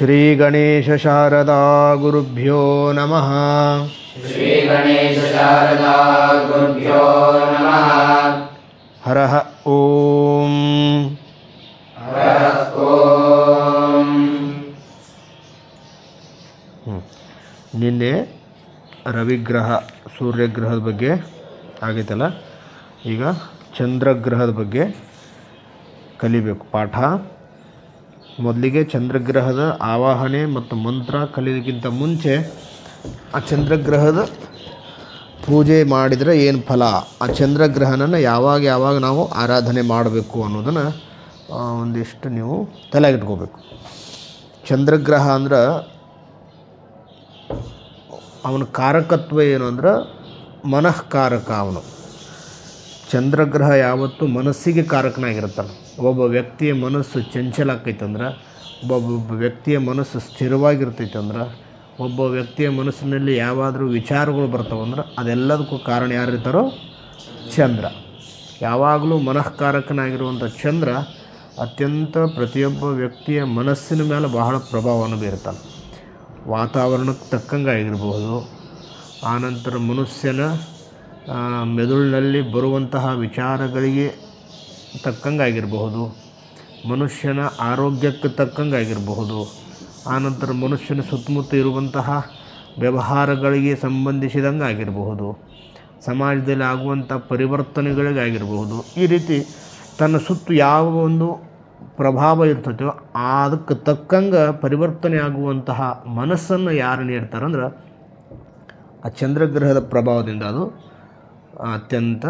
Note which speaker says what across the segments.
Speaker 1: ಶ್ರೀ ಗಣೇಶ ಶಾರದಾ ಗುರುಭ್ಯೋ ನಮಃ.
Speaker 2: ಶ್ರೀ ಗಣೇಶ ಶಾರದಾ ಗುರುಭ್ಯೋ ನಮಃ.
Speaker 1: ಹರಃ ಓಂ.
Speaker 2: ಹರಃ ಓಂ.
Speaker 1: ನಿನ್ನೆ ರವಿಗ್ರಹ ಸೂರ್ಯಗ್ರಹದ ಬಗ್ಗೆ ಆಗೈತಲ್ಲ, ಈಗ ಚಂದ್ರಗ್ರಹದ ಬಗ್ಗೆ ಕಲಿಬೇಕು ಪಾಠ. ಮೊದಲಿಗೆ ಚಂದ್ರಗ್ರಹದ ಆವಾಹನೆ ಮತ್ತು ಮಂತ್ರ ಕಲಿಯೋದಕ್ಕಿಂತ ಮುಂಚೆ ಆ ಚಂದ್ರಗ್ರಹದ ಪೂಜೆ ಮಾಡಿದರೆ ಏನು ಫಲ, ಆ ಚಂದ್ರಗ್ರಹಣನ ಯಾವಾಗ ನಾವು ಆರಾಧನೆ ಮಾಡಬೇಕು ಅನ್ನೋದನ್ನು ಒಂದಿಷ್ಟು ನೀವು ತಲೆಗಿಟ್ಕೋಬೇಕು. ಚಂದ್ರಗ್ರಹ ಅಂದ್ರೆ ಅವನ ಕಾರಕತ್ವ ಏನು ಅಂದ್ರೆ ಮನಃಕಾರಕ. ಅವನು ಚಂದ್ರಗ್ರಹ ಯಾವತ್ತೂ ಮನಸ್ಸಿಗೆ ಕಾರಕನಾಗಿರ್ತಾನೆ. ಒಬ್ಬ ವ್ಯಕ್ತಿಯ ಮನಸ್ಸು ಚಂಚಲ ಆಕೈತಂದ್ರೆ, ಒಬ್ಬ ವ್ಯಕ್ತಿಯ ಮನಸ್ಸು ಸ್ಥಿರವಾಗಿರ್ತೈತಂದ್ರೆ, ಒಬ್ಬ ವ್ಯಕ್ತಿಯ ಮನಸ್ಸಿನಲ್ಲಿ ಯಾವಾದರೂ ವಿಚಾರಗಳು ಬರ್ತಾವಂದ್ರೆ ಅದೆಲ್ಲದಕ್ಕೂ ಕಾರಣ ಯಾರಿರ್ತಾರೋ ಚಂದ್ರ. ಯಾವಾಗಲೂ ಮನಃಕಾರಕನಾಗಿರುವಂಥ ಚಂದ್ರ ಅತ್ಯಂತ ಪ್ರತಿಯೊಬ್ಬ ವ್ಯಕ್ತಿಯ ಮನಸ್ಸಿನ ಮೇಲೆ ಬಹಳ ಪ್ರಭಾವವನ್ನು ಬೀರ್ತಾನೆ. ವಾತಾವರಣಕ್ಕೆ ತಕ್ಕಂಗೆ ಆಗಿರಬಹುದು, ಆನಂತರ ಮನುಷ್ಯನ ಮೆದುಳಿನಲ್ಲಿ ಬರುವಂತಹ ವಿಚಾರಗಳಿಗೆ ತಕ್ಕಂಗೆ ಆಗಿರಬಹುದು, ಮನುಷ್ಯನ ಆರೋಗ್ಯಕ್ಕೆ ತಕ್ಕಂಗೆ ಆಗಿರಬಹುದು, ಆನಂತರ ಮನುಷ್ಯನ ಸುತ್ತಮುತ್ತ ಇರುವಂತಹ ವ್ಯವಹಾರಗಳಿಗೆ ಸಂಬಂಧಿಸಿದಂಗೆ ಆಗಿರಬಹುದು, ಸಮಾಜದಲ್ಲಿ ಆಗುವಂಥ ಪರಿವರ್ತನೆಗಳಿಗಾಗಿರಬಹುದು. ಈ ರೀತಿ ತನ್ನ ಸುತ್ತು ಯಾವ ಒಂದು ಪ್ರಭಾವ ಇರ್ತೈತೋ ಅದಕ್ಕೆ ತಕ್ಕಂಗೆ ಪರಿವರ್ತನೆ ಆಗುವಂತಹ ಮನಸ್ಸನ್ನು ಯಾರು ನೀಡ್ತಾರಂದ್ರೆ ಆ ಚಂದ್ರಗ್ರಹದ ಪ್ರಭಾವದಿಂದ ಅದು ಅತ್ಯಂತ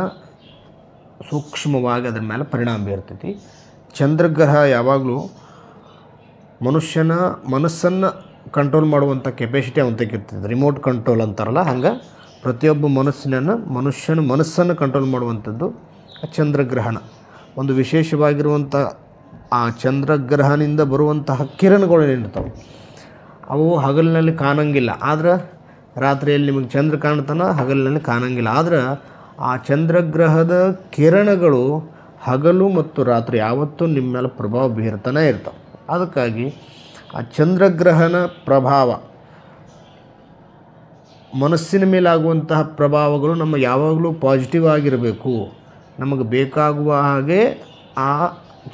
Speaker 1: ಸೂಕ್ಷ್ಮವಾಗಿ ಅದರ ಮೇಲೆ ಪರಿಣಾಮ ಬೀರ್ತೈತಿ. ಚಂದ್ರಗ್ರಹ ಯಾವಾಗಲೂ ಮನುಷ್ಯನ ಮನಸ್ಸನ್ನು ಕಂಟ್ರೋಲ್ ಮಾಡುವಂಥ ಕೆಪಾಸಿಟಿ ಅವಂತಕ್ಕಿರ್ತದೆ. ರಿಮೋಟ್ ಕಂಟ್ರೋಲ್ ಅಂತಾರಲ್ಲ, ಹಂಗೆ ಪ್ರತಿಯೊಬ್ಬ ಮನುಷ್ಯನ ಮನಸ್ಸನ್ನು ಕಂಟ್ರೋಲ್ ಮಾಡುವಂಥದ್ದು ಚಂದ್ರಗ್ರಹಣ. ಒಂದು ವಿಶೇಷವಾಗಿರುವಂಥ ಆ ಚಂದ್ರಗ್ರಹನಿಂದ ಬರುವಂತಹ ಕಿರಣಗಳು ಏನಿರ್ತಾವೆ ಅವು ಹಗಲಿನಲ್ಲಿ ಕಾಣಂಗಿಲ್ಲ, ಆದ್ರೆ ರಾತ್ರಿಯಲ್ಲಿ ನಿಮಗೆ ಚಂದ್ರ ಕಾಣ್ತಾನೆ, ಹಗಲಿನಲ್ಲಿ ಕಾಣಂಗಿಲ್ಲ. ಆದ್ರೆ ಆ ಚಂದ್ರಗ್ರಹದ ಕಿರಣಗಳು ಹಗಲು ಮತ್ತು ರಾತ್ರಿ ಯಾವತ್ತೂ ನಿಮ್ಮ ಮೇಲೆ ಪ್ರಭಾವ ಬೀರ್ತಾನೆ ಇರ್ತಾವೆ. ಅದಕ್ಕಾಗಿ ಆ ಚಂದ್ರಗ್ರಹಣ ಪ್ರಭಾವ ಮನಸ್ಸಿನ ಮೇಲಾಗುವಂತಹ ಪ್ರಭಾವಗಳು ನಮ್ಮ ಯಾವಾಗಲೂ ಪಾಸಿಟಿವ್ ಆಗಿರಬೇಕು. ನಮಗೆ ಬೇಕಾಗುವ ಹಾಗೆ ಆ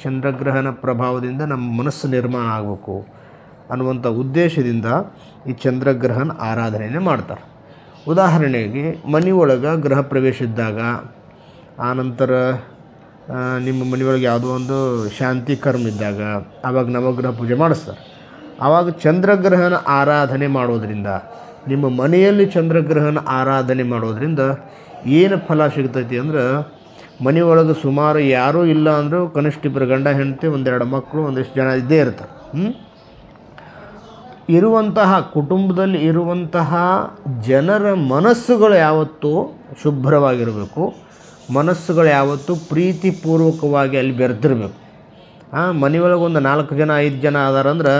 Speaker 1: ಚಂದ್ರಗ್ರಹಣ ಪ್ರಭಾವದಿಂದ ನಮ್ಮ ಮನಸ್ಸು ನಿರ್ಮಾಣ ಆಗಬೇಕು ಅನ್ನುವಂಥ ಉದ್ದೇಶದಿಂದ ಈ ಚಂದ್ರಗ್ರಹಣ ಆರಾಧನೆಯನ್ನು ಮಾಡ್ತಾರೆ. ಉದಾಹರಣೆಗೆ ಮನೆಯೊಳಗೆ ಗೃಹ ಪ್ರವೇಶ ಇದ್ದಾಗ, ಆನಂತರ ನಿಮ್ಮ ಮನೆಯೊಳಗೆ ಯಾವುದೋ ಒಂದು ಶಾಂತಿ ಕರ್ಮ ಇದ್ದಾಗ ಆವಾಗ ನವಗ್ರಹ ಪೂಜೆ ಮಾಡಿಸ್ತಾರೆ. ಆವಾಗ ಚಂದ್ರಗ್ರಹಣ ಆರಾಧನೆ ಮಾಡೋದರಿಂದ, ನಿಮ್ಮ ಮನೆಯಲ್ಲಿ ಚಂದ್ರಗ್ರಹಣ ಆರಾಧನೆ ಮಾಡೋದರಿಂದ ಏನು ಫಲ ಸಿಗ್ತೈತಿ ಅಂದ್ರೆ, ಮನೆಯೊಳಗೆ ಸುಮಾರು ಯಾರೂ ಇಲ್ಲ ಅಂದರೂ ಕನಿಷ್ಠ ಇಬ್ಬರು ಗಂಡ ಹೆಂಡತಿ, ಒಂದೆರಡು ಮಕ್ಕಳು, ಒಂದಿಷ್ಟು ಜನ ಇದ್ದೇ ಇರ್ತಾರೆ. ಇರುವಂತಹ ಕುಟುಂಬದಲ್ಲಿ ಇರುವಂತಹ ಜನರ ಮನಸ್ಸುಗಳು ಯಾವತ್ತೂ ಶುಭ್ರವಾಗಿರಬೇಕು, ಮನಸ್ಸುಗಳು ಯಾವತ್ತೂ ಪ್ರೀತಿಪೂರ್ವಕವಾಗಿ ಅಲ್ಲಿ ಬೆರೆತಿರಬೇಕು. ಮನೆಯೊಳಗೆ ಒಂದು 4 ಜನ 5 ಜನ ಅದಾರಂದ್ರೆ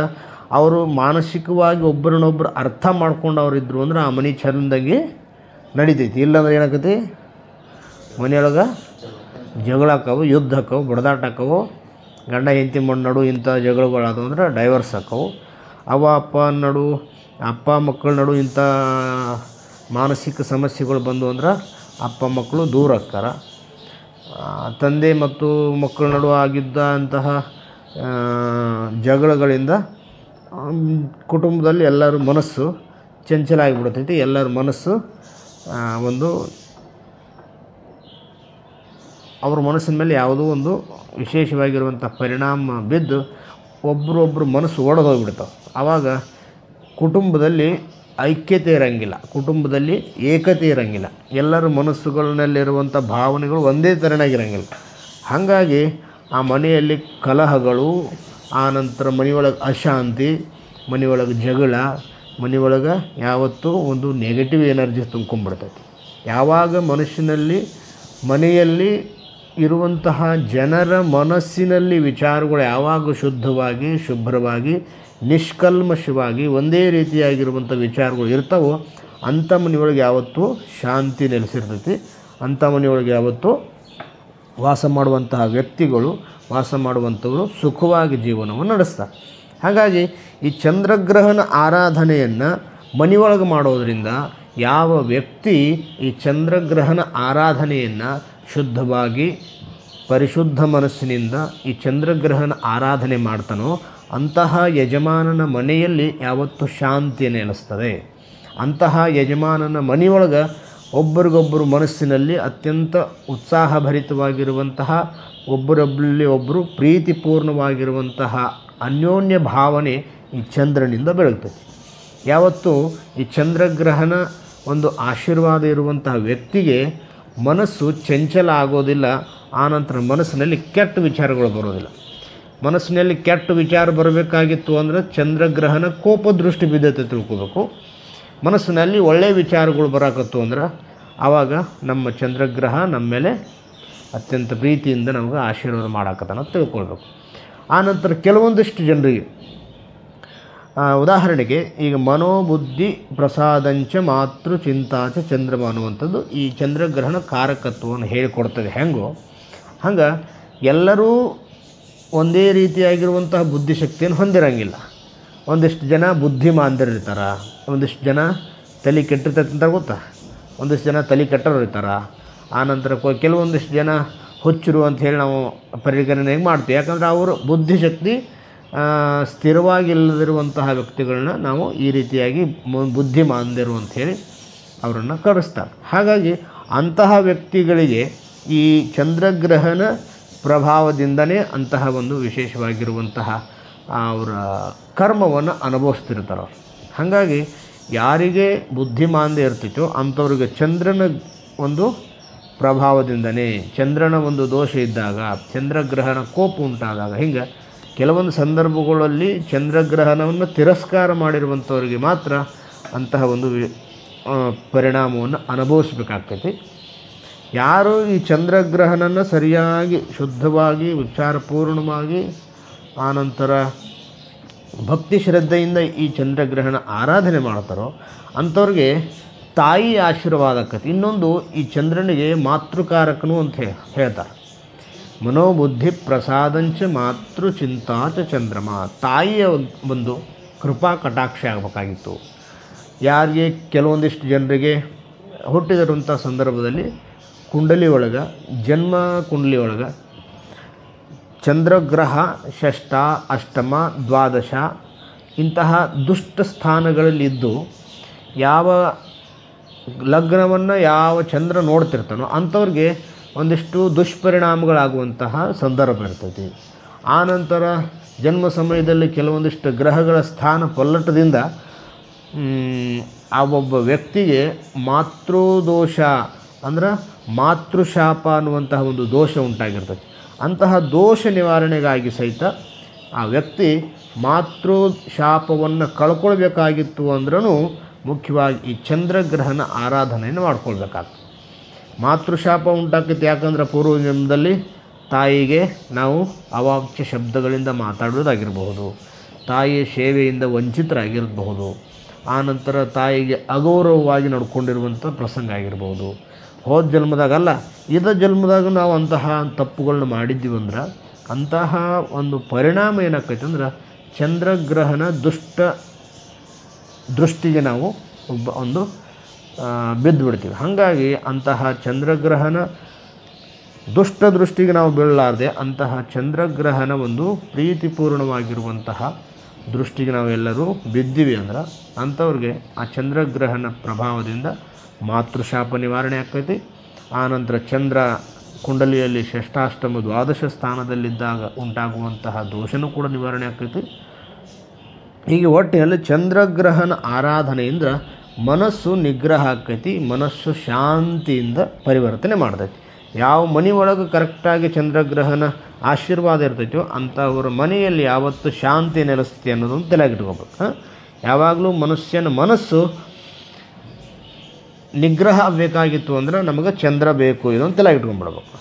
Speaker 1: ಅವರು ಮಾನಸಿಕವಾಗಿ ಒಬ್ಬರನ್ನೊಬ್ಬರು ಅರ್ಥ ಮಾಡ್ಕೊಂಡು ಅವ್ರು ಇದ್ದರು ಅಂದ್ರೆ ಆ ಮನೆ ಚಂದಾಗಿ ನಡಿತೈತಿ. ಇಲ್ಲಾಂದ್ರೆ ಏನಾಕತಿ, ಮನೆಯೊಳಗೆ ಜಗಳ ಆಕ್ಕವು, ಯುದ್ಧ ಆಕ್ಕವು, ಬಡದಾಟ ಆಕ್ಕವು, ಗಂಡ ಹೆಂಡತಿ ನಡು ಇಂಥ ಜಗಳಗಳಾದವು ಅಂದ್ರೆ ಡೈವರ್ಸ್ ಆಕ್ಕವು. ಅಪ್ಪ ಮಕ್ಕಳ ನಡು ಇಂಥ ಮಾನಸಿಕ ಸಮಸ್ಯೆಗಳು ಬಂದು ಅಂದ್ರೆ ಅಪ್ಪ ಮಕ್ಕಳು ದೂರ ಆಕ್ಕಾರ. ತಂದೆ ಮತ್ತು ಮಕ್ಕಳ ನಡು ಆಗಿದ್ದ ಅಂತಹ ಜಗಳಗಳಿಂದ ಕುಟುಂಬದಲ್ಲಿ ಎಲ್ಲರ ಮನಸ್ಸು ಚಂಚಲ ಆಗಿಬಿಡ್ತೈತಿ. ಎಲ್ಲರ ಮನಸ್ಸು ಅವ್ರ ಮನಸ್ಸಿನ ಮೇಲೆ ಯಾವುದೋ ಒಂದು ವಿಶೇಷವಾಗಿರುವಂಥ ಪರಿಣಾಮ ಬಿದ್ದು ಒಬ್ಬರೊಬ್ಬರು ಮನಸ್ಸು ಒಡೆದೋಗ್ಬಿಡ್ತಾವೆ. ಆವಾಗ ಕುಟುಂಬದಲ್ಲಿ ಐಕ್ಯತೆ ಇರೋಂಗಿಲ್ಲ, ಕುಟುಂಬದಲ್ಲಿ ಏಕತೆ ಇರೋಂಗಿಲ್ಲ, ಎಲ್ಲರ ಮನಸ್ಸುಗಳಲ್ಲಿರುವಂಥ ಭಾವನೆಗಳು ಒಂದೇ ಥರನಾಗಿರೋಂಗಿಲ್ಲ. ಹಾಗಾಗಿ ಆ ಮನೆಯಲ್ಲಿ ಕಲಹಗಳು, ಆನಂತರ ಮನೆಯೊಳಗೆ ಅಶಾಂತಿ, ಮನೆಯೊಳಗೆ ಜಗಳ, ಮನೆಯೊಳಗೆ ಯಾವತ್ತೂ ಒಂದು ನೆಗೆಟಿವ್ ಎನರ್ಜಿ ತುಂಬ್ಕೊಂಡ್ಬಿಡ್ತೈತಿ. ಯಾವಾಗ ಮನೆಯಲ್ಲಿ ಇರುವಂತಹ ಜನರ ಮನಸ್ಸಿನಲ್ಲಿ ವಿಚಾರಗಳು ಯಾವಾಗ ಶುದ್ಧವಾಗಿ, ಶುಭ್ರವಾಗಿ, ನಿಷ್ಕಲ್ಮಶವಾಗಿ ಒಂದೇ ರೀತಿಯಾಗಿರುವಂಥ ವಿಚಾರಗಳು ಇರ್ತಾವೋ ಅಂಥ ಮನೆಯೊಳಗೆ ಯಾವತ್ತೂ ಶಾಂತಿ ನೆಲೆಸಿರ್ತೈತಿ. ಅಂಥ ಮನೆಯೊಳಗೆ ಯಾವತ್ತೂ ವಾಸ ಮಾಡುವಂತಹ ವ್ಯಕ್ತಿಗಳು, ವಾಸ ಮಾಡುವಂಥವರು ಸುಖವಾಗಿ ಜೀವನವನ್ನು ನಡೆಸ್ತಾರೆ. ಹಾಗಾಗಿ ಈ ಚಂದ್ರಗ್ರಹಣ ಆರಾಧನೆಯನ್ನು ಮನೆಯೊಳಗೆ ಮಾಡೋದರಿಂದ ಯಾವ ವ್ಯಕ್ತಿ ಈ ಚಂದ್ರಗ್ರಹಣ ಆರಾಧನೆಯನ್ನು ಶುದ್ಧವಾಗಿ ಪರಿಶುದ್ಧ ಮನಸ್ಸಿನಿಂದ ಈ ಚಂದ್ರಗ್ರಹಣ ಆರಾಧನೆ ಮಾಡ್ತಾನೋ ಅಂತಹ ಯಜಮಾನನ ಮನೆಯಲ್ಲಿ ಯಾವತ್ತೂ ಶಾಂತಿ ನೆಲೆಸ್ತದೆ. ಅಂತಹ ಯಜಮಾನನ ಮನೆಯೊಳಗೆ ಒಬ್ಬರಿಗೊಬ್ಬರು ಮನಸ್ಸಿನಲ್ಲಿ ಅತ್ಯಂತ ಉತ್ಸಾಹಭರಿತವಾಗಿರುವಂತಹ, ಒಬ್ಬರೊಬ್ಬರಲ್ಲಿ ಒಬ್ಬರು ಪ್ರೀತಿಪೂರ್ಣವಾಗಿರುವಂತಹ ಅನ್ಯೋನ್ಯ ಭಾವನೆ ಈ ಚಂದ್ರನಿಂದ ಬೆಳಗ್ತದೆ. ಯಾವತ್ತೂ ಈ ಚಂದ್ರಗ್ರಹಣ ಒಂದು ಆಶೀರ್ವಾದ ಇರುವಂತಹ ವ್ಯಕ್ತಿಗೆ ಮನಸ್ಸು ಚಂಚಲ ಆಗೋದಿಲ್ಲ. ಆನಂತರ ಮನಸ್ಸಿನಲ್ಲಿ ಕೆಟ್ಟ ವಿಚಾರಗಳು ಬರೋದಿಲ್ಲ. ಮನಸ್ಸಿನಲ್ಲಿ ಕೆಟ್ಟ ವಿಚಾರ ಬರಬೇಕಾಗಿತ್ತು ಅಂದರೆ ಚಂದ್ರಗ್ರಹಣ ಕೋಪದೃಷ್ಟಿ ಬಿದ್ದತೆ ತಿಳ್ಕೋಬೇಕು. ಮನಸ್ಸಿನಲ್ಲಿ ಒಳ್ಳೆಯ ವಿಚಾರಗಳು ಬರಾಕತ್ತು ಅಂದ್ರೆ ಆವಾಗ ನಮ್ಮ ಚಂದ್ರಗ್ರಹ ನಮ್ಮ ಮೇಲೆ ಅತ್ಯಂತ ಪ್ರೀತಿಯಿಂದ ನಮಗೆ ಆಶೀರ್ವಾದ ಮಾಡಾಕತ್ತಾನ ತಿಳ್ಕೊಳ್ಬೇಕು. ಆನಂತರ ಕೆಲವೊಂದಿಷ್ಟು ಜನರಿಗೆ ಉದಾಹರಣೆಗೆ ಈಗ ಮನೋಬುದ್ಧಿ ಪ್ರಸಾದಂಚ ಮಾತೃ ಚಿಂತಾಚ ಚಂದ್ರಮ ಅನ್ನುವಂಥದ್ದು ಈ ಚಂದ್ರಗ್ರಹಣ ಕಾರಕತ್ವವನ್ನು ಹೇಳಿಕೊಡ್ತದೆ. ಹೆಂಗೋ ಹಂಗೆ ಎಲ್ಲರೂ ಒಂದೇ ರೀತಿಯಾಗಿರುವಂತಹ ಬುದ್ಧಿಶಕ್ತಿಯನ್ನು ಹೊಂದಿರಂಗಿಲ್ಲ. ಒಂದಿಷ್ಟು ಜನ ಬುದ್ಧಿಮಾಂದ್ಯರಿರ್ತಾರೆ, ಒಂದಿಷ್ಟು ಜನ ತಲೆ ಕೆಟ್ಟಿರ್ತೈತೆ ಅಂತ ಗೊತ್ತಾ, ಒಂದಿಷ್ಟು ಜನ ತಲೆ ಕೆಟ್ಟರು ಇರ್ತಾರೆ. ಆನಂತರ ಕೆಲವೊಂದಿಷ್ಟು ಜನ ಹುಚ್ಚರು ಅಂಥೇಳಿ ನಾವು ಪರಿಗಣನೆಗೆ ಮಾಡ್ತೀವಿ. ಯಾಕಂದರೆ ಅವರು ಬುದ್ಧಿಶಕ್ತಿ ಸ್ಥಿರವಾಗಿಲ್ಲದಿರುವಂತಹ ವ್ಯಕ್ತಿಗಳನ್ನ ನಾವು ಈ ರೀತಿಯಾಗಿ ಬುದ್ಧಿಮಾಂದ್ಯರು ಅಂಥೇಳಿ ಅವರನ್ನು ಕರೆಸ್ತಾರೆ. ಹಾಗಾಗಿ ಅಂತಹ ವ್ಯಕ್ತಿಗಳಿಗೆ ಈ ಚಂದ್ರಗ್ರಹಣ ಪ್ರಭಾವದಿಂದನೇ ಅಂತಹ ಒಂದು ವಿಶೇಷವಾಗಿರುವಂತಹ ಅವರ ಕರ್ಮವನ್ನು ಅನುಭವಿಸ್ತಿರ್ತಾರೆ. ಹಾಗಾಗಿ ಯಾರಿಗೆ ಬುದ್ಧಿಮಾಂದ್ಯ ಇರ್ತಿತ್ತೋ ಅಂಥವ್ರಿಗೆ ಚಂದ್ರನ ಒಂದು ಪ್ರಭಾವದಿಂದನೇ, ಚಂದ್ರನ ಒಂದು ದೋಷ ಇದ್ದಾಗ, ಚಂದ್ರಗ್ರಹಣ ಕೋಪ ಉಂಟಾದಾಗ, ಹಿಂಗೆ ಕೆಲವೊಂದು ಸಂದರ್ಭಗಳಲ್ಲಿ ಚಂದ್ರಗ್ರಹಣವನ್ನು ತಿರಸ್ಕಾರ ಮಾಡಿರುವಂಥವ್ರಿಗೆ ಮಾತ್ರ ಅಂತಹ ಒಂದು ಪರಿಣಾಮವನ್ನು ಅನುಭವಿಸ್ಬೇಕಾಗ್ತೈತಿ. ಯಾರು ಈ ಚಂದ್ರಗ್ರಹಣನ ಸರಿಯಾಗಿ ಶುದ್ಧವಾಗಿ ವಿಚಾರಪೂರ್ಣವಾಗಿ ಆನಂತರ ಭಕ್ತಿ ಶ್ರದ್ಧೆಯಿಂದ ಈ ಚಂದ್ರಗ್ರಹಣ ಆರಾಧನೆ ಮಾಡ್ತಾರೋ ಅಂಥವ್ರಿಗೆ ತಾಯಿ ಆಶೀರ್ವಾದ ಆಕತಿ. ಇನ್ನೊಂದು ಈ ಚಂದ್ರನಿಗೆ ಮಾತೃಕಾರಕನು ಅಂತ ಹೇಳ್ತಾರೆ. ಮನೋಬುದ್ಧಿ ಪ್ರಸಾದಂಚ ಮಾತೃ ಚಿಂತಾಚ ಚಂದ್ರಮ. ತಾಯಿಯ ಒಂದು ಕೃಪಾ ಕಟಾಕ್ಷ ಆಗಬೇಕಾಗಿತ್ತು. ಯಾರಿಗೆ ಕೆಲವೊಂದಿಷ್ಟು ಜನರಿಗೆ ಹುಟ್ಟಿದಿರುವಂಥ ಸಂದರ್ಭದಲ್ಲಿ ಕುಂಡಲಿ ಒಳಗೆ, ಜನ್ಮ ಕುಂಡಲಿ ಒಳಗೆ ಚಂದ್ರಗ್ರಹ ಷಷ್ಠ, ಅಷ್ಟಮ, ದ್ವಾದಶ ಇಂತಹ ದುಷ್ಟ ಸ್ಥಾನಗಳಲ್ಲಿದ್ದು ಯಾವ ಲಗ್ನವನ್ನು ಯಾವ ಚಂದ್ರ ನೋಡ್ತಿರ್ತಾನೋ ಅಂಥವ್ರಿಗೆ ಒಂದಿಷ್ಟು ದುಷ್ಪರಿಣಾಮಗಳಾಗುವಂತಹ ಸಂದರ್ಭ ಇರ್ತೈತಿ. ಆನಂತರ ಜನ್ಮ ಸಮಯದಲ್ಲಿ ಕೆಲವೊಂದಿಷ್ಟು ಗ್ರಹಗಳ ಸ್ಥಾನ ಪಲ್ಲಟದಿಂದ ಆ ಒಬ್ಬ ವ್ಯಕ್ತಿಗೆ ಮಾತೃದೋಷ ಅಂದ್ರೆ ಮಾತೃಶಾಪ ಅನ್ನುವಂತಹ ಒಂದು ದೋಷ ಉಂಟಾಗಿರ್ತೈತಿ. ಅಂತಹ ದೋಷ ನಿವಾರಣೆಗಾಗಿ ಸಹಿತ ಆ ವ್ಯಕ್ತಿ ಮಾತೃಶಾಪವನ್ನು ಕಳ್ಕೊಳ್ಬೇಕಾಗಿತ್ತು ಅಂದ್ರೂ ಮುಖ್ಯವಾಗಿ ಈ ಚಂದ್ರಗ್ರಹಣ ಆರಾಧನೆಯನ್ನು ಮಾಡ್ಕೊಳ್ಬೇಕಾಗ್ತದೆ. ಮಾತೃಶಾಪ ಉಂಟಾಗ್ತೈತಿ. ಯಾಕಂದ್ರೆ ಪೂರ್ವ ಜನ್ಮದಲ್ಲಿ ತಾಯಿಗೆ ನಾವು ಅವಾಚ್ಯ ಶಬ್ದಗಳಿಂದ ಮಾತಾಡೋದಾಗಿರಬಹುದು, ತಾಯಿಯ ಸೇವೆಯಿಂದ ವಂಚಿತರಾಗಿರಬಹುದು, ಆನಂತರ ತಾಯಿಗೆ ಅಗೌರವವಾಗಿ ನಡ್ಕೊಂಡಿರುವಂಥ ಪ್ರಸಂಗ ಆಗಿರ್ಬೋದು. ಹೋದ ಜನ್ಮದಾಗಲ್ಲ, ಇದ ಜನ್ಮದಾಗ ನಾವು ಅಂತಹ ತಪ್ಪುಗಳನ್ನ ಮಾಡಿದ್ದೀವಿ ಅಂದ್ರೆ ಅಂತಹ ಒಂದು ಪರಿಣಾಮ ಏನಾಗ್ತೈತೆ ಅಂದ್ರೆ ಚಂದ್ರಗ್ರಹಣ ದುಷ್ಟ ದೃಷ್ಟಿಗೆ ನಾವು ಒಂದು ಬಿದ್ದು ಬಿಡ್ತೀವಿ. ಹಾಗಾಗಿ ಅಂತಹ ಚಂದ್ರಗ್ರಹಣ ದುಷ್ಟ ದೃಷ್ಟಿಗೆ ನಾವು ಬೀಳಲಾರ್ದೆ ಅಂತಹ ಚಂದ್ರಗ್ರಹಣ ಒಂದು ಪ್ರೀತಿಪೂರ್ಣವಾಗಿರುವಂತಹ ದೃಷ್ಟಿಗೆ ನಾವೆಲ್ಲರೂ ಬಿದ್ದೀವಿ ಅಂದ್ರೆ ಅಂಥವ್ರಿಗೆ ಆ ಚಂದ್ರಗ್ರಹಣ ಪ್ರಭಾವದಿಂದ ಮಾತೃಶಾಪ ನಿವಾರಣೆ ಆಗ್ತೈತಿ. ಆನಂತರ ಚಂದ್ರ ಕುಂಡಲಿಯಲ್ಲಿ ಷಷ್ಠಾಷ್ಟಮ ದ್ವಾದಶ ಸ್ಥಾನದಲ್ಲಿದ್ದಾಗ ಉಂಟಾಗುವಂತಹ ದೋಷನೂ ಕೂಡ ನಿವಾರಣೆ ಆಗ್ತೈತಿ. ಹೀಗೆ ಒಟ್ಟಿನಲ್ಲಿ ಚಂದ್ರಗ್ರಹಣ ಆರಾಧನೆಯಿಂದ ಮನಸ್ಸು ನಿಗ್ರಹ ಆಕೈತಿ, ಮನಸ್ಸು ಶಾಂತಿಯಿಂದ ಪರಿವರ್ತನೆ ಮಾಡ್ತೈತಿ. ಯಾವ ಮನೆ ಒಳಗೆ ಕರೆಕ್ಟಾಗಿ ಚಂದ್ರಗ್ರಹಣ ಆಶೀರ್ವಾದ ಇರ್ತೈತೋ ಅಂಥವ್ರ ಮನೆಯಲ್ಲಿ ಯಾವತ್ತು ಶಾಂತಿ ನೆಲೆಸ್ತೈತಿ ಅನ್ನೋದನ್ನು ತಲೆಗಿಟ್ಕೋಬೇಕು. ಯಾವಾಗಲೂ ಮನುಷ್ಯನ ಮನಸ್ಸು ನಿಗ್ರಹ ಬೇಕಾಗಿತ್ತು ಅಂದ್ರೆ ನಮಗೆ ಚಂದ್ರ ಬೇಕು, ಇದೊಂದು ತಲೆಗಿಟ್ಕೊಂಡ್ಬಿಡ್ಬೇಕು.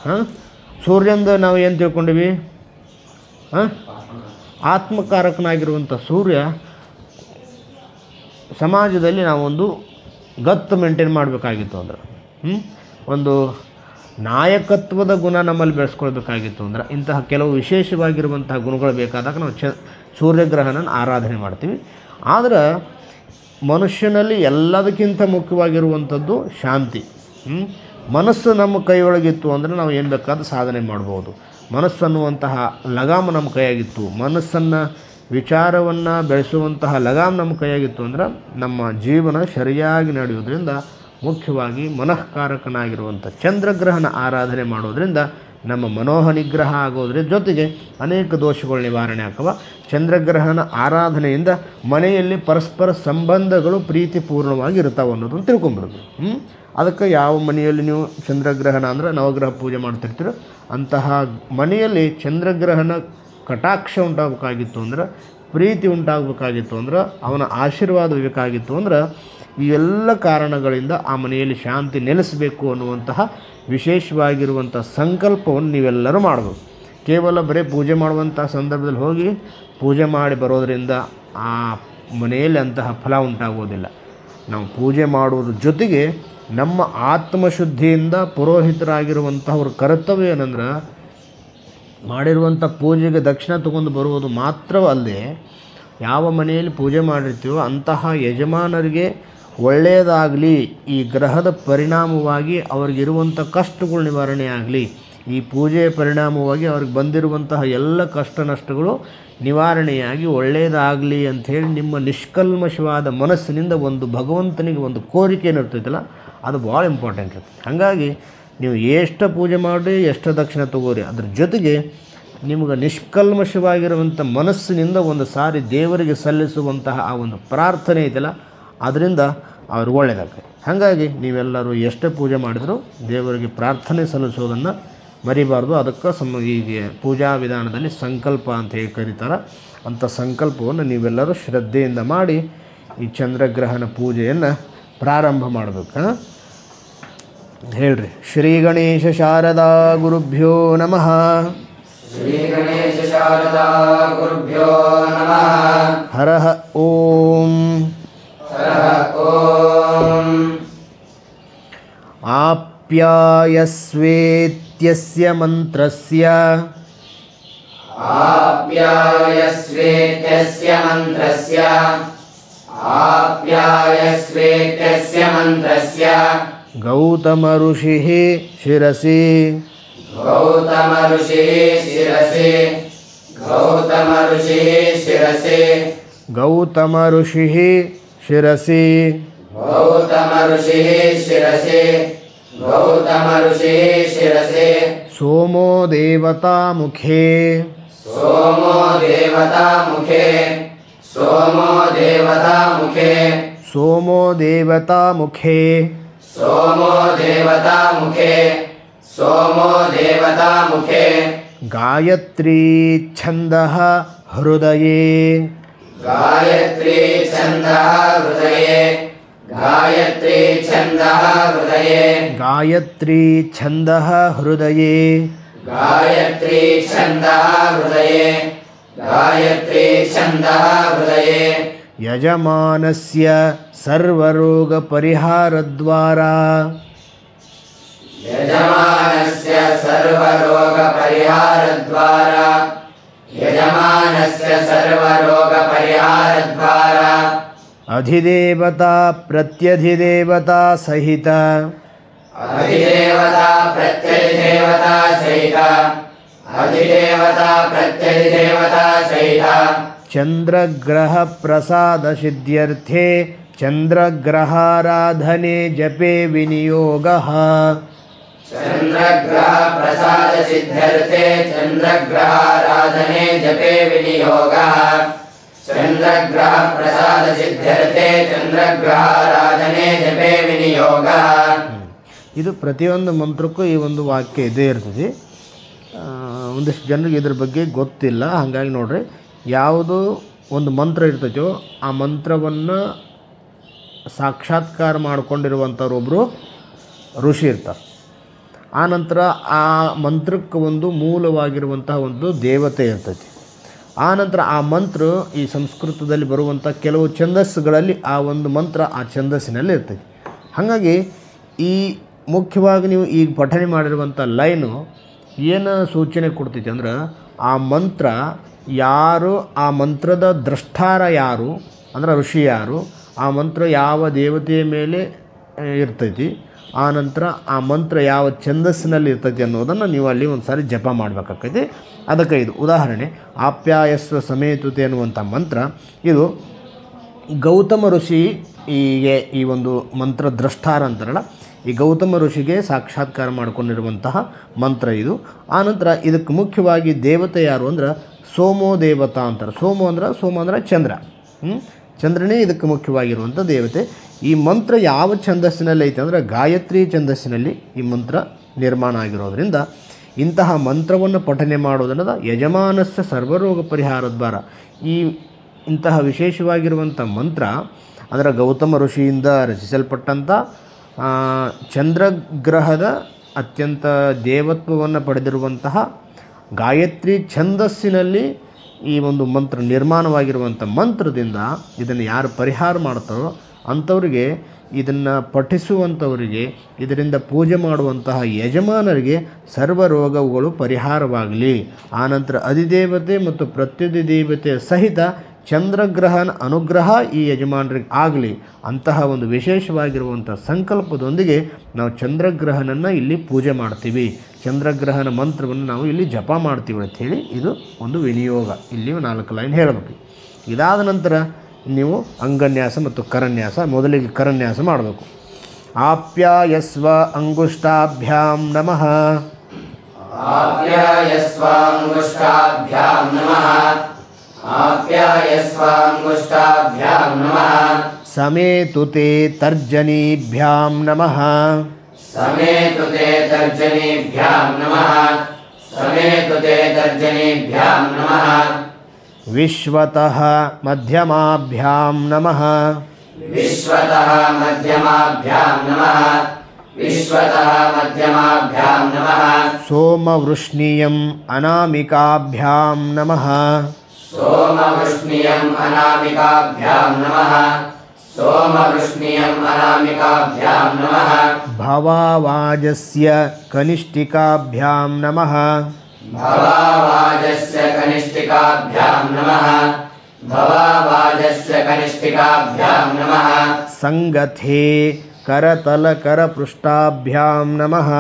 Speaker 1: ಸೂರ್ಯಂದು ನಾವು ಏನು ತಿಳ್ಕೊಂಡಿವಿ, ಆತ್ಮಕಾರಕನಾಗಿರುವಂಥ ಸೂರ್ಯ ಸಮಾಜದಲ್ಲಿ ನಾವೊಂದು ಗತ್ತು ಮೇಂಟೈನ್ ಮಾಡಬೇಕಾಗಿತ್ತು ಅಂದ್ರೆ ಒಂದು ನಾಯಕತ್ವದ ಗುಣ ನಮ್ಮಲ್ಲಿ ಬೆಳೆಸ್ಕೊಳ್ಬೇಕಾಗಿತ್ತು ಅಂದ್ರೆ ಇಂತಹ ಕೆಲವು ವಿಶೇಷವಾಗಿರುವಂತಹ ಗುಣಗಳು ಬೇಕಾದಾಗ ನಾವು ಸೂರ್ಯಗ್ರಹನ ಆರಾಧನೆ ಮಾಡ್ತೀವಿ. ಆದರೆ ಮನುಷ್ಯನಲ್ಲಿ ಎಲ್ಲದಕ್ಕಿಂತ ಮುಖ್ಯವಾಗಿರುವಂಥದ್ದು ಶಾಂತಿ. ಮನಸ್ಸು ನಮ್ಮ ಕೈಯೊಳಗಿತ್ತು ಅಂದರೆ ನಾವು ಏನು ಬೇಕಾದ ಸಾಧನೆ ಮಾಡ್ಬೋದು. ಮನಸ್ಸು ಅನ್ನುವಂತಹ ಲಗಾಮ ನಮ್ಮ ಕೈಯಾಗಿತ್ತು, ಮನಸ್ಸನ್ನು ವಿಚಾರವನ್ನು ಬೆಳೆಸುವಂತಹ ಲಗಾಮ್ ನಮ್ಮ ಕೈಯಾಗಿತ್ತು ಅಂದ್ರೆ ನಮ್ಮ ಜೀವನ ಸರಿಯಾಗಿ ನಡೆಯೋದ್ರಿಂದ ಮುಖ್ಯವಾಗಿ ಮನಃಕಾರಕನಾಗಿರುವಂಥ ಚಂದ್ರಗ್ರಹನ ಆರಾಧನೆ ಮಾಡೋದರಿಂದ ನಮ್ಮ ಮನೋಹನಿಗ್ರಹ ಆಗೋದ್ರ ಜೊತೆಗೆ ಅನೇಕ ದೋಷಗಳು ನಿವಾರಣೆ ಆಗ್ತವೆ. ಚಂದ್ರಗ್ರಹನ ಆರಾಧನೆಯಿಂದ ಮನೆಯಲ್ಲಿ ಪರಸ್ಪರ ಸಂಬಂಧಗಳು ಪ್ರೀತಿಪೂರ್ಣವಾಗಿ ಇರ್ತಾವೆ ಅನ್ನೋದನ್ನು ತಿಳ್ಕೊಂಬಿಡೋದು. ಅದಕ್ಕೆ ಯಾವ ಮನೆಯಲ್ಲಿ ನೀವು ಚಂದ್ರಗ್ರಹಣ ಅಂದರೆ ನವಗ್ರಹ ಪೂಜೆ ಮಾಡ್ತಿರ್ತೀರೋ ಅಂತಹ ಮನೆಯಲ್ಲಿ ಚಂದ್ರಗ್ರಹಣ ಕಟಾಕ್ಷ ಉಂಟಾಗಬೇಕಾಗಿತ್ತು ಅಂದ್ರೆ, ಪ್ರೀತಿ ಉಂಟಾಗಬೇಕಾಗಿತ್ತು ಅಂದ್ರೆ, ಅವನ ಆಶೀರ್ವಾದ ಬೇಕಾಗಿತ್ತು ಅಂದ್ರೆ ಇವೆಲ್ಲ ಕಾರಣಗಳಿಂದ ಆ ಮನೆಯಲ್ಲಿ ಶಾಂತಿ ನೆಲೆಸಬೇಕು ಅನ್ನುವಂತಹ ವಿಶೇಷವಾಗಿರುವಂಥ ಸಂಕಲ್ಪವನ್ನು ನೀವೆಲ್ಲರೂ ಮಾಡಬೇಕು. ಕೇವಲ ಬರೀ ಪೂಜೆ ಮಾಡುವಂಥ ಸಂದರ್ಭದಲ್ಲಿ ಹೋಗಿ ಪೂಜೆ ಮಾಡಿ ಬರೋದರಿಂದ ಆ ಮನೆಯಲ್ಲಿ ಅಂತಹ ಫಲ ಉಂಟಾಗೋದಿಲ್ಲ. ನಾವು ಪೂಜೆ ಮಾಡುವುದ್ರ ಜೊತೆಗೆ ನಮ್ಮ ಆತ್ಮಶುದ್ಧಿಯಿಂದ ಪುರೋಹಿತರಾಗಿರುವಂಥವ್ರ ಕರ್ತವ್ಯ ಏನಂದ್ರೆ ಮಾಡಿರುವಂಥ ಪೂಜೆಗೆ ದಕ್ಷಿಣ ತಗೊಂಡು ಬರುವುದು ಮಾತ್ರವಲ್ಲದೆ ಯಾವ ಮನೆಯಲ್ಲಿ ಪೂಜೆ ಮಾಡಿರ್ತೀವೋ ಅಂತಹ ಯಜಮಾನರಿಗೆ ಒಳ್ಳೆಯದಾಗಲಿ, ಈ ಗ್ರಹದ ಪರಿಣಾಮವಾಗಿ ಅವ್ರಿಗಿರುವಂಥ ಕಷ್ಟಗಳು ನಿವಾರಣೆ ಆಗಲಿ, ಈ ಪೂಜೆಯ ಪರಿಣಾಮವಾಗಿ ಅವ್ರಿಗೆ ಬಂದಿರುವಂತಹ ಎಲ್ಲ ಕಷ್ಟ ನಷ್ಟಗಳು ನಿವಾರಣೆಯಾಗಿ ಒಳ್ಳೆಯದಾಗಲಿ ಅಂಥೇಳಿ ನಿಮ್ಮ ನಿಷ್ಕಲ್ಮಶವಾದ ಮನಸ್ಸಿನಿಂದ ಒಂದು ಭಗವಂತನಿಗೆ ಒಂದು ಕೋರಿಕೆ ಏನಿರ್ತೈತಲ್ಲ ಅದು ಭಾಳ ಇಂಪಾರ್ಟೆಂಟ್ ಇರ್ತದೆ. ಹಾಗಾಗಿ ನೀವು ಎಷ್ಟು ಪೂಜೆ ಮಾಡಿ ಎಷ್ಟು ದಕ್ಷಿಣ ತಗೋರಿ, ಅದ್ರ ಜೊತೆಗೆ ನಿಮಗೆ ನಿಷ್ಕಲ್ಮಶವಾಗಿರುವಂಥ ಮನಸ್ಸಿನಿಂದ ಒಂದು ಸಾರಿ ದೇವರಿಗೆ ಸಲ್ಲಿಸುವಂತಹ ಆ ಒಂದು ಪ್ರಾರ್ಥನೆ ಐತಲ್ಲ ಅದರಿಂದ ಅವ್ರಿಗೆ ಒಳ್ಳೆಯದಾಗ್ತದೆ. ಹಾಗಾಗಿ ನೀವೆಲ್ಲರೂ ಎಷ್ಟೇ ಪೂಜೆ ಮಾಡಿದರೂ ದೇವರಿಗೆ ಪ್ರಾರ್ಥನೆ ಸಲ್ಲಿಸೋದನ್ನು ಮರಿಬಾರ್ದು. ಅದಕ್ಕೆ ಈಗ ಪೂಜಾ ವಿಧಾನದಲ್ಲಿ ಸಂಕಲ್ಪ ಅಂತ ಹೇಳಿ ಕರೀತಾರೆ. ಅಂಥ ಸಂಕಲ್ಪವನ್ನು ನೀವೆಲ್ಲರೂ ಶ್ರದ್ಧೆಯಿಂದ ಮಾಡಿ ಈ ಚಂದ್ರಗ್ರಹಣ ಪೂಜೆಯನ್ನು ಪ್ರಾರಂಭ ಮಾಡಬೇಕು. ಹೇಳ್ರಿ. ಶ್ರೀ ಗಣೇಶ ಶಾರದಾ ಗುರುಭ್ಯೋ ನಮಃ.
Speaker 2: ಶ್ರೀ ಗಣೇಶ ಶಾರದಾ ಗುರುಭ್ಯೋ ನಮಃ.
Speaker 1: ಹರಃ ಓಂ.
Speaker 2: ಹರಃ ಓಂ.
Speaker 1: ಆಪ್ಯಾಯಸ್ವೇತ್ಯಸ್ಯ ಮಂತ್ರಸ್ಯ
Speaker 2: ಆಪ್ಯಾಯಸ್ವೇತ್ಯಸ್ಯ ಮಂತ್ರಸ್ಯ ಆಪ್ಯಾಯಸ್ವೇತ್ಯಸ್ಯ ಮಂತ್ರಸ್ಯ
Speaker 1: ಗೌತಮ ಋಷಿಃ ಶಿರಸಿ
Speaker 2: ಗೌತಮ ಋಷಿಃ ಶಿರಸಿ ಗೌತಮ ಋಷಿಃ ಶಿರಸಿ
Speaker 1: ಗೌತಮ ಋಷಿಃ ಶಿರಸಿ
Speaker 2: ಗೌತಮ ಋಷಿಃ ಶಿರಸಿ ಗೌತಮ ಋಷಿಃ ಶಿರಸಿ
Speaker 1: ಸೋಮೋ ದೇವತಾ ಮುಖೇ
Speaker 2: ಸೋಮೋ ದೇವತಾ ಮುಖೇ ಸೋಮೋ ದೇವತಾ ಮುಖೇ
Speaker 1: ಸೋಮೋ ದೇವತಾ ಮುಖೇ
Speaker 2: ಸೋಮೋ ದೇವತಾ ಮುಖೇ ಸೋಮೋ ದೇವತಾ ಮುಖೇ
Speaker 1: ಗಾಯತ್ರೀ ಛಂದಃ ಹೃದಯೇ
Speaker 2: ಗಾಯತ್ರೀ ಛಂದಃ ಹೃದಯೇ ಗಾಯತ್ರೀ ಛಂದಃ ಹೃದಯೇ
Speaker 1: ಗಾಯತ್ರೀ ಛಂದಃ ಹೃದಯೇ
Speaker 2: ಗಾಯತ್ರೀ ಛಂದಃ ಹೃದಯೇ ಗಾಯತ್ರೀ ಛಂದಃ ಹೃದಯೇ
Speaker 1: ಯಜಮಾನಸ್ಯ ಸರ್ವರೋಗ ಪರಿಹಾರದ್ವಾರಾ
Speaker 2: ಯಜಮಾನಸ್ಯ ಸರ್ವರೋಗ ಪರಿಹಾರದ್ವಾರಾ ಯಜಮಾನಸ್ಯ ಸರ್ವರೋಗ ಪರಿಹಾರದ್ವಾರಾ
Speaker 1: ಅಧಿದೇವತಾ ಪ್ರತ್ಯಧಿದೇವತಾ ಸಹಿತ
Speaker 2: ಅಧಿದೇವತಾ ಪ್ರತ್ಯಧಿದೇವತಾ ಸಹಿತ ಅಧಿದೇವತಾ ಪ್ರತ್ಯಧಿದೇವತಾ ಸಹಿತ
Speaker 1: ಚಂದ್ರಗ್ರಹ ಪ್ರಸಾದ ಸಿದ್ಧ್ಯರ್ಥೆ ಚಂದ್ರಗ್ರಹಾರಾಧನೆ ಜಪೆ ವಿನಿಯೋಗಃ
Speaker 2: ಚಂದ್ರಗ್ರಹ ಪ್ರಸಾದ ಸಿದ್ಧ್ಯರ್ಥೆ ಚಂದ್ರಗ್ರಹಾರಾಧನೆ ಜಪೆ ವಿನಿಯೋಗಃ ಚಂದ್ರಗ್ರಹ ಪ್ರಸಾದ ಸಿದ್ಧ್ಯರ್ಥೆ ಚಂದ್ರಗ್ರಹಾರಾಧನೆ ಜಪೆ ವಿನಿಯೋಗಃ.
Speaker 1: ಇದು ಪ್ರತಿಯೊಂದು ಮಂತ್ರಕ್ಕೂ ಈ ಒಂದು ವಾಕ್ಯ ಇದೇ ಇರ್ತದೆ. ಒಂದಿಷ್ಟು ಜನರಿಗೆ ಇದ್ರ ಬಗ್ಗೆ ಗೊತ್ತಿಲ್ಲ. ಹಾಗಾಗಿ ನೋಡ್ರಿ, ಯಾವುದು ಒಂದು ಮಂತ್ರ ಇರ್ತೈತೋ ಆ ಮಂತ್ರವನ್ನು ಸಾಕ್ಷಾತ್ಕಾರ ಮಾಡಿಕೊಂಡಿರುವಂಥವ್ರೊಬ್ಬರು ಋಷಿ ಇರ್ತಾರೆ. ಆನಂತರ ಆ ಮಂತ್ರಕ್ಕೆ ಒಂದು ಮೂಲವಾಗಿರುವಂತಹ ಒಂದು ದೇವತೆ ಇರ್ತೈತಿ. ಆನಂತರ ಆ ಮಂತ್ರ ಈ ಸಂಸ್ಕೃತದಲ್ಲಿ ಬರುವಂಥ ಕೆಲವು ಛಂದಸ್ಸುಗಳಲ್ಲಿ ಆ ಒಂದು ಮಂತ್ರ ಆ ಛಂದಸ್ಸಿನಲ್ಲಿ ಇರ್ತೈತಿ. ಹಾಗಾಗಿ ಈ ಮುಖ್ಯವಾಗಿ ನೀವು ಈಗ ಪಠನೆ ಮಾಡಿರುವಂಥ ಲೈನು ಏನು ಸೂಚನೆ ಕೊಡ್ತೈತಿ ಅಂದ್ರೆ ಆ ಮಂತ್ರ ಯಾರು ಆ ಮಂತ್ರದ ದ್ರಷ್ಟಾರ ಯಾರು ಅಂದರೆ ಋಷಿ ಯಾರು, ಆ ಮಂತ್ರ ಯಾವ ದೇವತೆಯ ಮೇಲೆ ಇರ್ತೈತಿ, ಆ ನಂತರ ಆ ಮಂತ್ರ ಯಾವ ಛಂದಸ್ಸಿನಲ್ಲಿ ಇರ್ತೈತಿ ಅನ್ನೋದನ್ನು ನೀವು ಅಲ್ಲಿ ಒಂದು ಸಾರಿ ಜಪ ಮಾಡಬೇಕಾಗ್ತೈತಿ. ಅದಕ್ಕೆ ಇದು ಉದಾಹರಣೆ ಆಪ್ಯಾಯಸ್ವ ಸಮೇತುತೆ ಅನ್ನುವಂಥ ಮಂತ್ರ. ಇದು ಗೌತಮ ಋಷಿಗೆ ಈ ಒಂದು ಮಂತ್ರ ದ್ರಷ್ಟಾರ ಅಂತಾರಲ್ಲ, ಈ ಗೌತಮ ಋಷಿಗೆ ಸಾಕ್ಷಾತ್ಕಾರ ಮಾಡಿಕೊಂಡಿರುವಂತಹ ಮಂತ್ರ ಇದು. ಆನಂತರ ಇದಕ್ಕೆ ಮುಖ್ಯವಾಗಿ ದೇವತೆ ಯಾರು ಅಂದ್ರೆ ಸೋಮೋ ದೇವತಾ ಅಂತಾರೆ. ಸೋಮ ಅಂದ್ರೆ ಚಂದ್ರ, ಚಂದ್ರನೇ ಇದಕ್ಕೆ ಮುಖ್ಯವಾಗಿರುವಂಥ ದೇವತೆ. ಈ ಮಂತ್ರ ಯಾವ ಛಂದಸ್ಸಿನಲ್ಲಿ ಐತೆ ಅಂದರೆ ಗಾಯತ್ರಿ ಛಂದಸ್ಸಿನಲ್ಲಿ ಈ ಮಂತ್ರ ನಿರ್ಮಾಣ ಆಗಿರೋದ್ರಿಂದ ಇಂತಹ ಮಂತ್ರವನ್ನು ಪಠನೆ ಮಾಡೋದನ್ನದ ಯಜಮಾನಸ್ಯ ಸರ್ವರೋಗ ಪರಿಹಾರದ್ವಾರ. ಇಂತಹ ವಿಶೇಷವಾಗಿರುವಂಥ ಮಂತ್ರ ಅಂದರೆ ಗೌತಮ ಋಷಿಯಿಂದ ರಚಿಸಲ್ಪಟ್ಟಂಥ ಚಂದ್ರಗ್ರಹದ ಅತ್ಯಂತ ದೇವತ್ವವನ್ನು ಪಡೆದಿರುವಂತಹ ಗಾಯತ್ರಿ ಛಂದಸ್ಸಿನಲ್ಲಿ ಈ ಒಂದು ಮಂತ್ರ ನಿರ್ಮಾಣವಾಗಿರುವಂಥ ಮಂತ್ರದಿಂದ ಇದನ್ನು ಯಾರು ಪರಿಹಾರ ಮಾಡ್ತಾರೋ ಅಂಥವರಿಗೆ, ಇದನ್ನು ಪಠಿಸುವಂಥವರಿಗೆ, ಇದರಿಂದ ಪೂಜೆ ಮಾಡುವಂತಹ ಯಜಮಾನರಿಗೆ ಸರ್ವ ರೋಗಗಳು ಪರಿಹಾರವಾಗಲಿ. ಆನಂತರ ಅಧಿದೇವತೆ ಮತ್ತು ಪ್ರತ್ಯಧಿದೇವತೆಯ ಸಹಿತ ಚಂದ್ರಗ್ರಹನ ಅನುಗ್ರಹ ಈ ಯಜಮಾನರಿಗೆ ಆಗಲಿ ಅಂತಹ ಒಂದು ವಿಶೇಷವಾಗಿರುವಂಥ ಸಂಕಲ್ಪದೊಂದಿಗೆ ನಾವು ಚಂದ್ರಗ್ರಹನನ್ನು ಇಲ್ಲಿ ಪೂಜೆ ಮಾಡ್ತೀವಿ, ಚಂದ್ರಗ್ರಹನ ಮಂತ್ರವನ್ನು ನಾವು ಇಲ್ಲಿ ಜಪ ಮಾಡ್ತೀವಿ ಅಂಥೇಳಿ ಇದು ಒಂದು ವಿನಿಯೋಗ. ಇಲ್ಲಿ 4 ಲೈನ್ ಹೇಳಬೇಕು. ಇದಾದ ನಂತರ ನೀವು ಅಂಗನ್ಯಾಸ ಮತ್ತು ಕರನ್ಯಾಸ. ಮೊದಲಿಗೆ ಕರನ್ಯಾಸ ಮಾಡಬೇಕು. ಆಪ್ಯಾಯಸ್ವ ಅಂಗುಷ್ಟಾಭ್ಯಾಂ ನಮಃ.
Speaker 2: ಆಪ್ಯಾಯಸ್ವ ಅಂಗುಷ್ಟಾಭ್ಯಾಂ ನಮಃ. ಆಪ್ಯಾಯಸ್ವ ಅಂಗುಷ್ಟಾಭ್ಯಾಂ ನಮಃ.
Speaker 1: ಸಮೇತುತೆ ತರ್ಜನೀಭ್ಯಾಂ ನಮಃ.
Speaker 2: ಸಮೇತುತೆ ತರ್ಜನೀಭ್ಯಾಂ ನಮಃ. ಸಮೇತುತೆ ತರ್ಜನೀಭ್ಯಾಂ ನಮಃ.
Speaker 1: ವಿಶ್ವತಃ ಮಧ್ಯಮಾಭ್ಯಾಂ ನಮಃ.
Speaker 2: ವಿಶ್ವತಃ ಮಧ್ಯಮಾಭ್ಯಾಂ ನಮಃ. ವಿಶ್ವತಃ ಮಧ್ಯಮಾಭ್ಯಾಂ ನಮಃ.
Speaker 1: ಸೋಮವೃಷ್ಣಿಯಂ ಅನಾಮಿಕಾಭ್ಯಾಂ ನಮಃ.
Speaker 2: ಸೋಮವೃಷ್ಣಿಯಂ ಅನಾಮಿಕಾಭ್ಯಾಂ ನಮಃ. ಸೋಮವೃಷ್ಣಿಯಂ ಅನಾಮಿಕಾಭ್ಯಾಂ ನಮಃ.
Speaker 1: ಭವಾವಾಜಸ್ಯ ಕನಿಷ್ಠಿಕಾಭ್ಯಾಂ ನಮಃ.
Speaker 2: ಭವಾವಾಜಸ್ಯ ಕನಿಷ್ಠಿಕಾಭ್ಯಾಂ ನಮಃ. ಭವಾವಾಜಸ್ಯ ಕನಿಷ್ಠಿಕಾಭ್ಯಾಂ ನಮಃ.
Speaker 1: ಸಂಗಥೇ ಕರತಲಕರಪೃಷ್ಠಾಭ್ಯಾಂ ನಮಃ.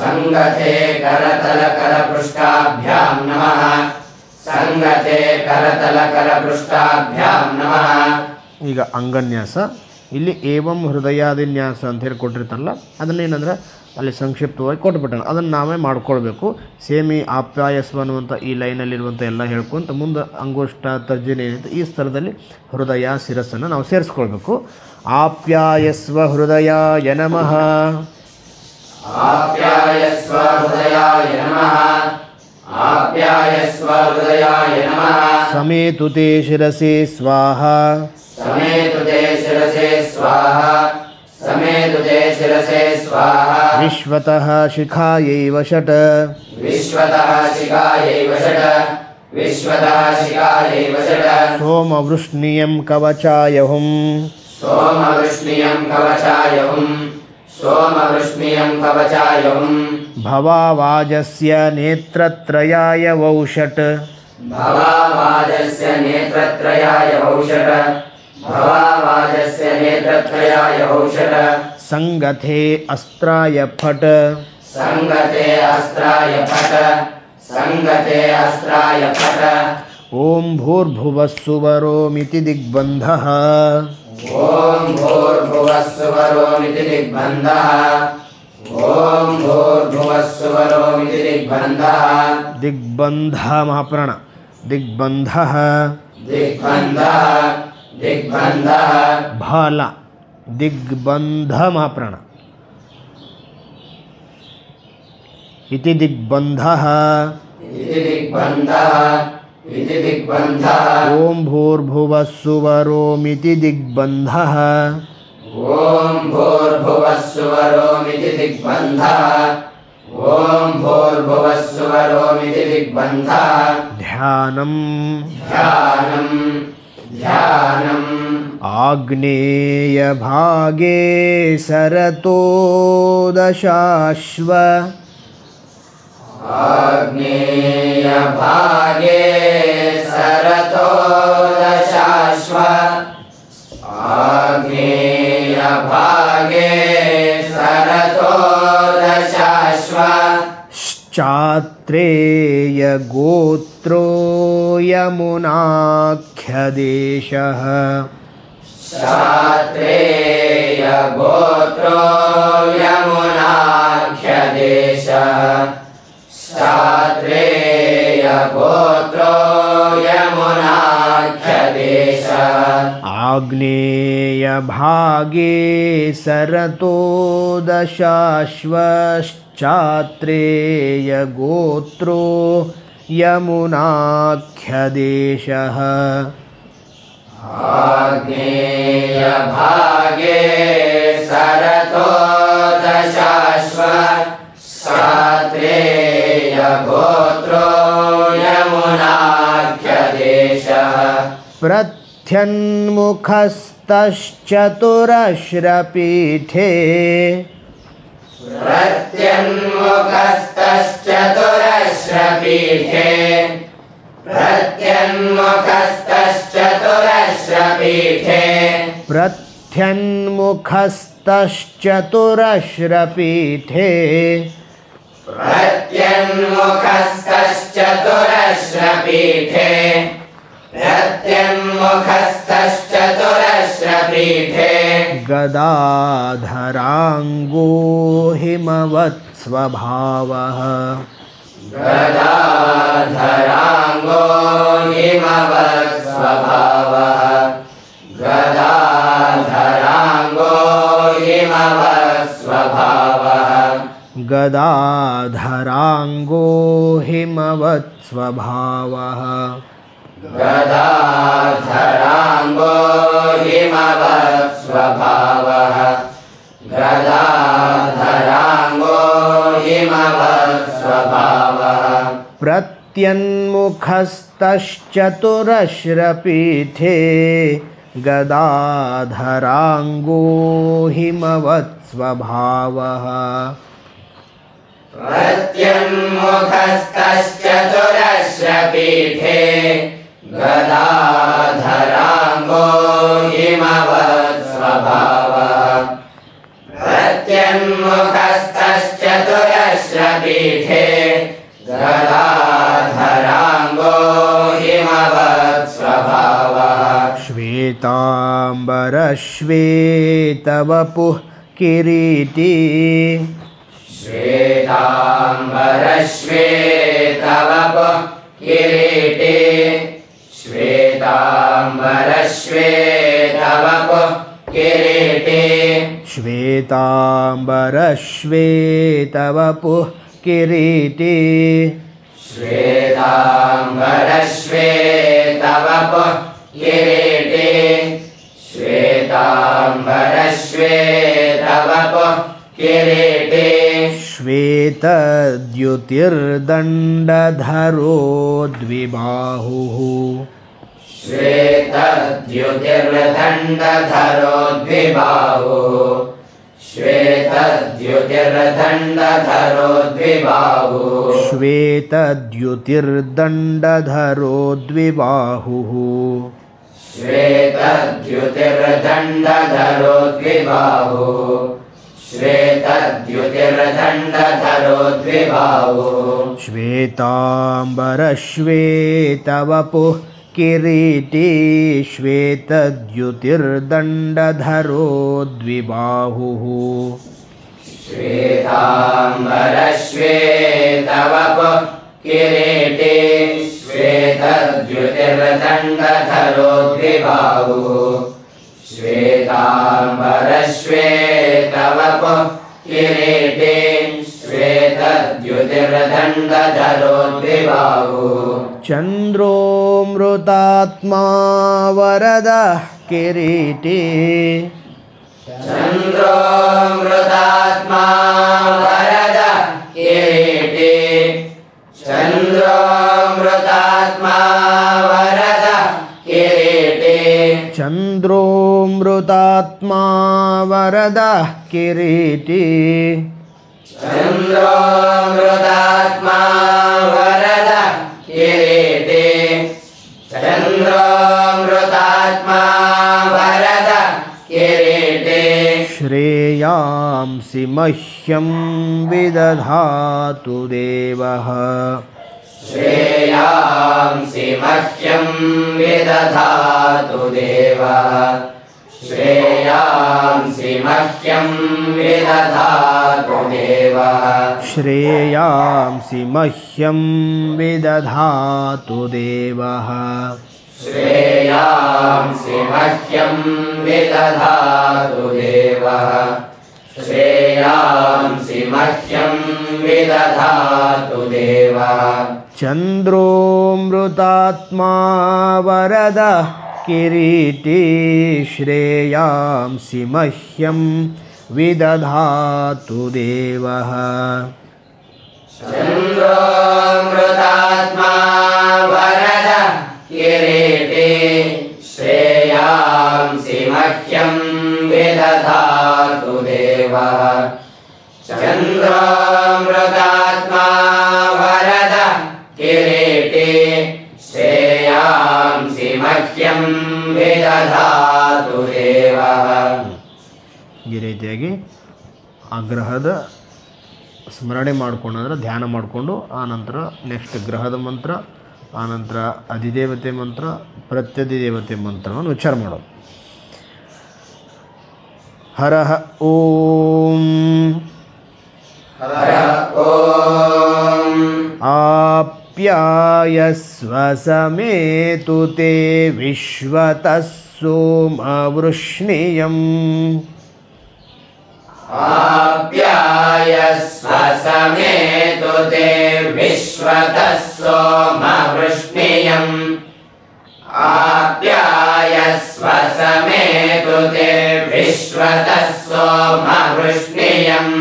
Speaker 2: ಸಂಗತೆ ಕರತಲಕರಪೃಷ್ಠಾಭ್ಯಾಂ ನಮಃ. ಸಂಗತೆ ಕರತಲಕರಪೃಷ್ಠಾಭ್ಯಾಂ ನಮಃ.
Speaker 1: ಈಗ ಅಂಗನ್ಯಾಸ. ಇಲ್ಲಿ ಏವಂ ಹೃದಯಾದಿನ್ಯಾಸ ಅಂತ ಹೇಳಿ ಕೊಟ್ಟಿರ್ತಾರಲ್ಲ, ಅದನ್ನೇನಂದ್ರೆ ಅಲ್ಲಿ ಸಂಕ್ಷಿಪ್ತವಾಗಿ ಕೊಟ್ಬಿಟ್ಟಾನೆ, ಅದನ್ನು ನಾವೇ ಮಾಡ್ಕೊಳ್ಬೇಕು. ಸೇಮಿ ಆಪ್ಯಾಯಸ್ವ ಅನ್ನುವಂಥ ಈ ಲೈನಲ್ಲಿರುವಂಥ ಎಲ್ಲ ಹೇಳ್ಕೊಂತ ಮುಂದೆ ಅಂಗುಷ್ಟ ತರ್ಜನೆ ಏನಿದೆ ಈ ಸ್ಥಳದಲ್ಲಿ ಹೃದಯ ಶಿರಸ್ಸನ್ನು ನಾವು ಸೇರಿಸ್ಕೊಳ್ಬೇಕು. ಆಪ್ಯಾಯಸ್ವ ಹೃದಯಾಯ ನಮಃ.
Speaker 2: ಆಪ್ಯಾಯಸ್ವ ಹೃದಯಾಯ ನಮಃ. ಆಪ್ಯಾಯಸ್ವ ಹೃದಯಾಯ ನಮಃ.
Speaker 1: ಸಮೇತುತೆ ಶಿರಸೆ ಸ್ವಾಹ.
Speaker 2: ಸಮೇತುತೆ ಶಿರಸೆ ಸ್ವಾಹ. ಸಮೇತುತೆ ಶಿರಸೆ ಸ್ವಾಹ.
Speaker 1: ವಿಶ್ವತಃ ಶಿಖಾಯೈವ ಷಟ್.
Speaker 2: ವಿಶ್ವತಃ ಶಿಖಾಯೈವ ಷಟ್. ವಿಶ್ವತಃ ಶಿಖಾಯೈವ ಷಟ್.
Speaker 1: ಸೋಮವೃಷ್ಣಿಯಂ ಕವಚಾಯಹುಂ.
Speaker 2: ಸೋಮವೃಷ್ಣಿಯಂ ಕವಚಾಯಹುಂ. ಸೋಮವೃಷ್ಣಿಯಂ ಕವಚಾಯಹುಂ.
Speaker 1: ಭವಾವಾಜಸ್ಯ ನೇತ್ರತ್ರಯಾಯ ವೌಷಟ್.
Speaker 2: ಭವಾವಾಜಸ್ಯ ನೇತ್ರತ್ರಯಾಯ ಔಷಧ. ಭವಾವಾಜಸ್ಯ ನೇತ್ರತ್ರಯಾಯ ಔಷಧ.
Speaker 1: ಸಂಗಥೇ ಅಸ್ತ್ರಾಯ ಫಟ್.
Speaker 2: ಸಂಗತೆ ಅಸ್ತ್ರಾಯ ಫಟ. ಸಂಗತೆ ಅಸ್ತ್ರಾಯ ಫಟ.
Speaker 1: ಓಂ ಭೂರ್ಭುವಸ್ಸುವರೋಮಿತಿ ದಿಗ್ಬಂಧಃ.
Speaker 2: ಓಂ ಭೂರ್ಭುವಸ್ಸುವರೋಮಿತಿ ದಿಗ್ಬಂಧಃ. ಓಂ ಭೂರ್ಭುವಸ್ಸುವರೋಮಿತಿ ದಿಗ್ಬಂಧಃ.
Speaker 1: ದಿಗ್ಬಂಧ ಮಹಾಪ್ರಾಣ. ದಿಗ್ಬಂಧಃ.
Speaker 2: ದಿಗ್ಬಂಧಃ. ದಿಗ್ಬಂಧಃ.
Speaker 1: ಫಲ ದಿಗ್ಬಂಧ ಮಹಾಪ್ರಾಣ. ಇತಿ ದಿಗ್ಬಂಧಃ.
Speaker 2: ಇತಿ ದಿಗ್ಬಂಧಃ. ಇತಿ ದಿಗ್ಬಂಧಃ.
Speaker 1: ಓಂ ಭೂರ್ಭುವಸ್ಸುವರೋಮಿತಿ ದಿಗ್ಬಂಧಃ.
Speaker 2: ಓಂ ಭೂರ್ಭುವಸ್ಸುವರೋಮಿತಿ ದಿಗ್ಬಂಧಃ. ಓಂ ಭೂರ್ಭುವಸ್ಸುವರೋಮಿತಿ ದಿಗ್ಬಂಧಃ.
Speaker 1: ಧ್ಯಾನಂ.
Speaker 2: ಧ್ಯಾನಂ. ಧ್ಯಾನಂ.
Speaker 1: ಆಗ್ನೇಯ ಭಾಗೇ ಸರತೋ ದಶಾಶ್ವ.
Speaker 2: आग्नेयभागे सरतो दशाश्व आग्नेयभागे सरतो दशाश्व
Speaker 1: श्चात्रेय गोत्रो यमुनाख्यदेशः
Speaker 2: शात्रेय गोत्रो यमुनाख्यदेशः शात्रेय गोत्रो यमुनाख्यदेशः
Speaker 1: आग्नेयभागे सरतो दशाश्वश्चात्रेय गोत्रो यमुनाख्यदेशः
Speaker 2: आग्नेयभागे सरतो दशाश्व शात्रेय गोत्रो यमुनाख्यदेशः
Speaker 1: प्रत्यन्मुखस्तश्चतुरश्रपीठे
Speaker 2: प्रत्यन्मुखस्तश्चतुरश्रपीठे प्रत्यन्मुखस्तश्चतुरश्रपीठे
Speaker 1: प्रत्यन्मुखस्तश्चतुरश्रपीठे
Speaker 2: प्रत्यन्मुखस्तश्चतुरश्रपीठे प्रत्यन्मुखस्तश्चतुरश्रपीठे
Speaker 1: गदाधराङ्गो हिमवत्स्वभावः
Speaker 2: गदाधराङ्गो हिमवत्स्वभावः गदाधराङ्गो हिमवत्स्वभावः
Speaker 1: गदाधराङ्गो हिमवत्स्वभावः
Speaker 2: गदाधराङ्गो हिमवत्स्वभावः गदाधराङ्गो हिमवत्स्वभावः
Speaker 1: प्रत्यन्मुखस्तश्चतुरश्रपीठे गदाधराङ्गो हिमवत्स्वभावः
Speaker 2: प्रत्यन्मुखस्तश्चतुरश्रपीठे गदाधराङ्गो हिमवत्स्वभावः प्रत्यन्मुखस्तश्चतुरश्रपीठे गदाधराङ्गो हिमवत्स्वभावः
Speaker 1: श्वेताम्बरश्वेतवपुः किरीटी
Speaker 2: श्वेताम्बरश्वेतवपुः किरीटे श्वेताम्बरश्वेतवपुः किरीटे
Speaker 1: श्वेताम्बरश्वेतवपुः किरीटी
Speaker 2: श्वेताम्बरश्वेतवपुः किरीटे श्वेताम्बरश्वेतवपुः किरीटे
Speaker 1: श्वेतद्युतिर्दण्डधरो द्विबाहुः
Speaker 2: श्वेतद्युतिर्दण्डधरो द्विबाहुः श्वेतद्युतिर्दण्डधरो द्विबाहुः
Speaker 1: श्वेतद्युतिर्दण्डधरो द्विबाहुः
Speaker 2: श्वेतद्युतिर्दण्डधरो द्विबाहुः श्वेतद्युतिर्दण्डधरो द्विबाहुः
Speaker 1: श्वेताम्बरश्वेतवपुः किरीटी श्वेतद्युतिर्दण्डधरो द्विबाहुः
Speaker 2: श्वेताम्बरश्वेतवपुः किरीटे श्वेतद्युतिर्दण्डधरो द्विबाहुः श्वेताम्बरश्वेतवपुः किरीटे श्वेतद्युतिर्दण्डधरो द्विबाहुः
Speaker 1: चन्द्रोऽमृतात्मा वरदः किरीटी
Speaker 2: चन्द्रोऽमृतात्मा वरदः किरीटे चन्द्रोऽमृतात्मा वरदः किरीटे
Speaker 1: चन्द्रोऽमृतात्मा वरदः किरीटी
Speaker 2: चन्द्रोऽमृतात्मा वरद किरीटी चन्द्रोऽमृतात्मा वरद किरीटी
Speaker 1: श्रेयांसि मह्यं विदधातु देवः
Speaker 2: श्रेयांसि मह्यं विदधातु देवः श्रेयांसि मह्यं विदधातु देवः
Speaker 1: श्रेयांसि मह्यं विदधातु देवः
Speaker 2: श्रेयांसि मह्यं विदधातु देवः श्रेयांसि मह्यं विदधातु देवः
Speaker 1: चन्द्रोऽमृतात्मा वरदः किरीटी श्रेयांसि मह्यं विदधातु देवः
Speaker 2: चन्द्रोऽमृतात्मा वरद किरीटी श्रेयांसि मह्यं विदधातु देवः चन्द्रोऽमृतात्मा वरद किरीटी श्रेयांसि मह्यं विदधातु देवः
Speaker 1: ಈ ರೀತಿಯಾಗಿ ಆ ಗ್ರಹದ ಸ್ಮರಣೆ ಮಾಡಿಕೊಂಡು ಅಂದರೆ ಧ್ಯಾನ ಮಾಡಿಕೊಂಡು ಆನಂತರ ನೆಕ್ಸ್ಟ್ ಗ್ರಹದ ಮಂತ್ರ ಆನಂತರ ಅಧಿದೇವತೆ ಮಂತ್ರ ಪ್ರತ್ಯಧಿದೇವತೆ ಮಂತ್ರವನ್ನು ಉಚ್ಚಾರ ಮಾಡೋದು. ಹರಃ ಓಂ
Speaker 2: ಹರಃ ಓಂ
Speaker 1: ಆಪ್ಯಾಯಸ್ವ ಸಮೇತು ತೇ ವಿಶ್ವತಃ ಸೋಮವೃಷ್ಣಿಯಂ
Speaker 2: आप्यायस्व समेतु ते विश्वतः सोमवृष्णियम् आप्यायस्व समेतु ते विश्वतः सोमवृष्णियम्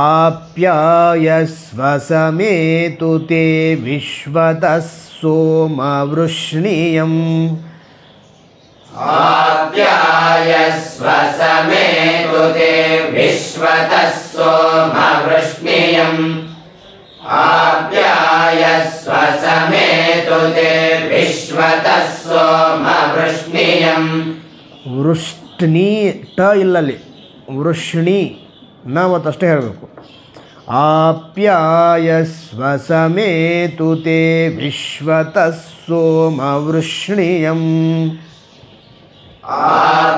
Speaker 1: आप्यायस्व समेतु ते विश्वतः सोमवृष्णियम्
Speaker 2: आप्यायस्व समेतु ते विश्वतः सोमवृष्णियम् आप्यायस्व समेतु ते विश्वतः सोमवृष्णियम्
Speaker 1: ವೃಷ್ಣಿ ಟ ಇಲ್ಲಲ್ಲಿ ವೃಷ್ಣಿ ನಾವತ್ತಷ್ಟೇ ಹೇಳಬೇಕು. ಆಪ್ಯಾಯಸ್ವ ಸಮೇತು ತೇ ವಿಶ್ವತಃ ಸೋಮವೃಷ್ಣಿಯಂ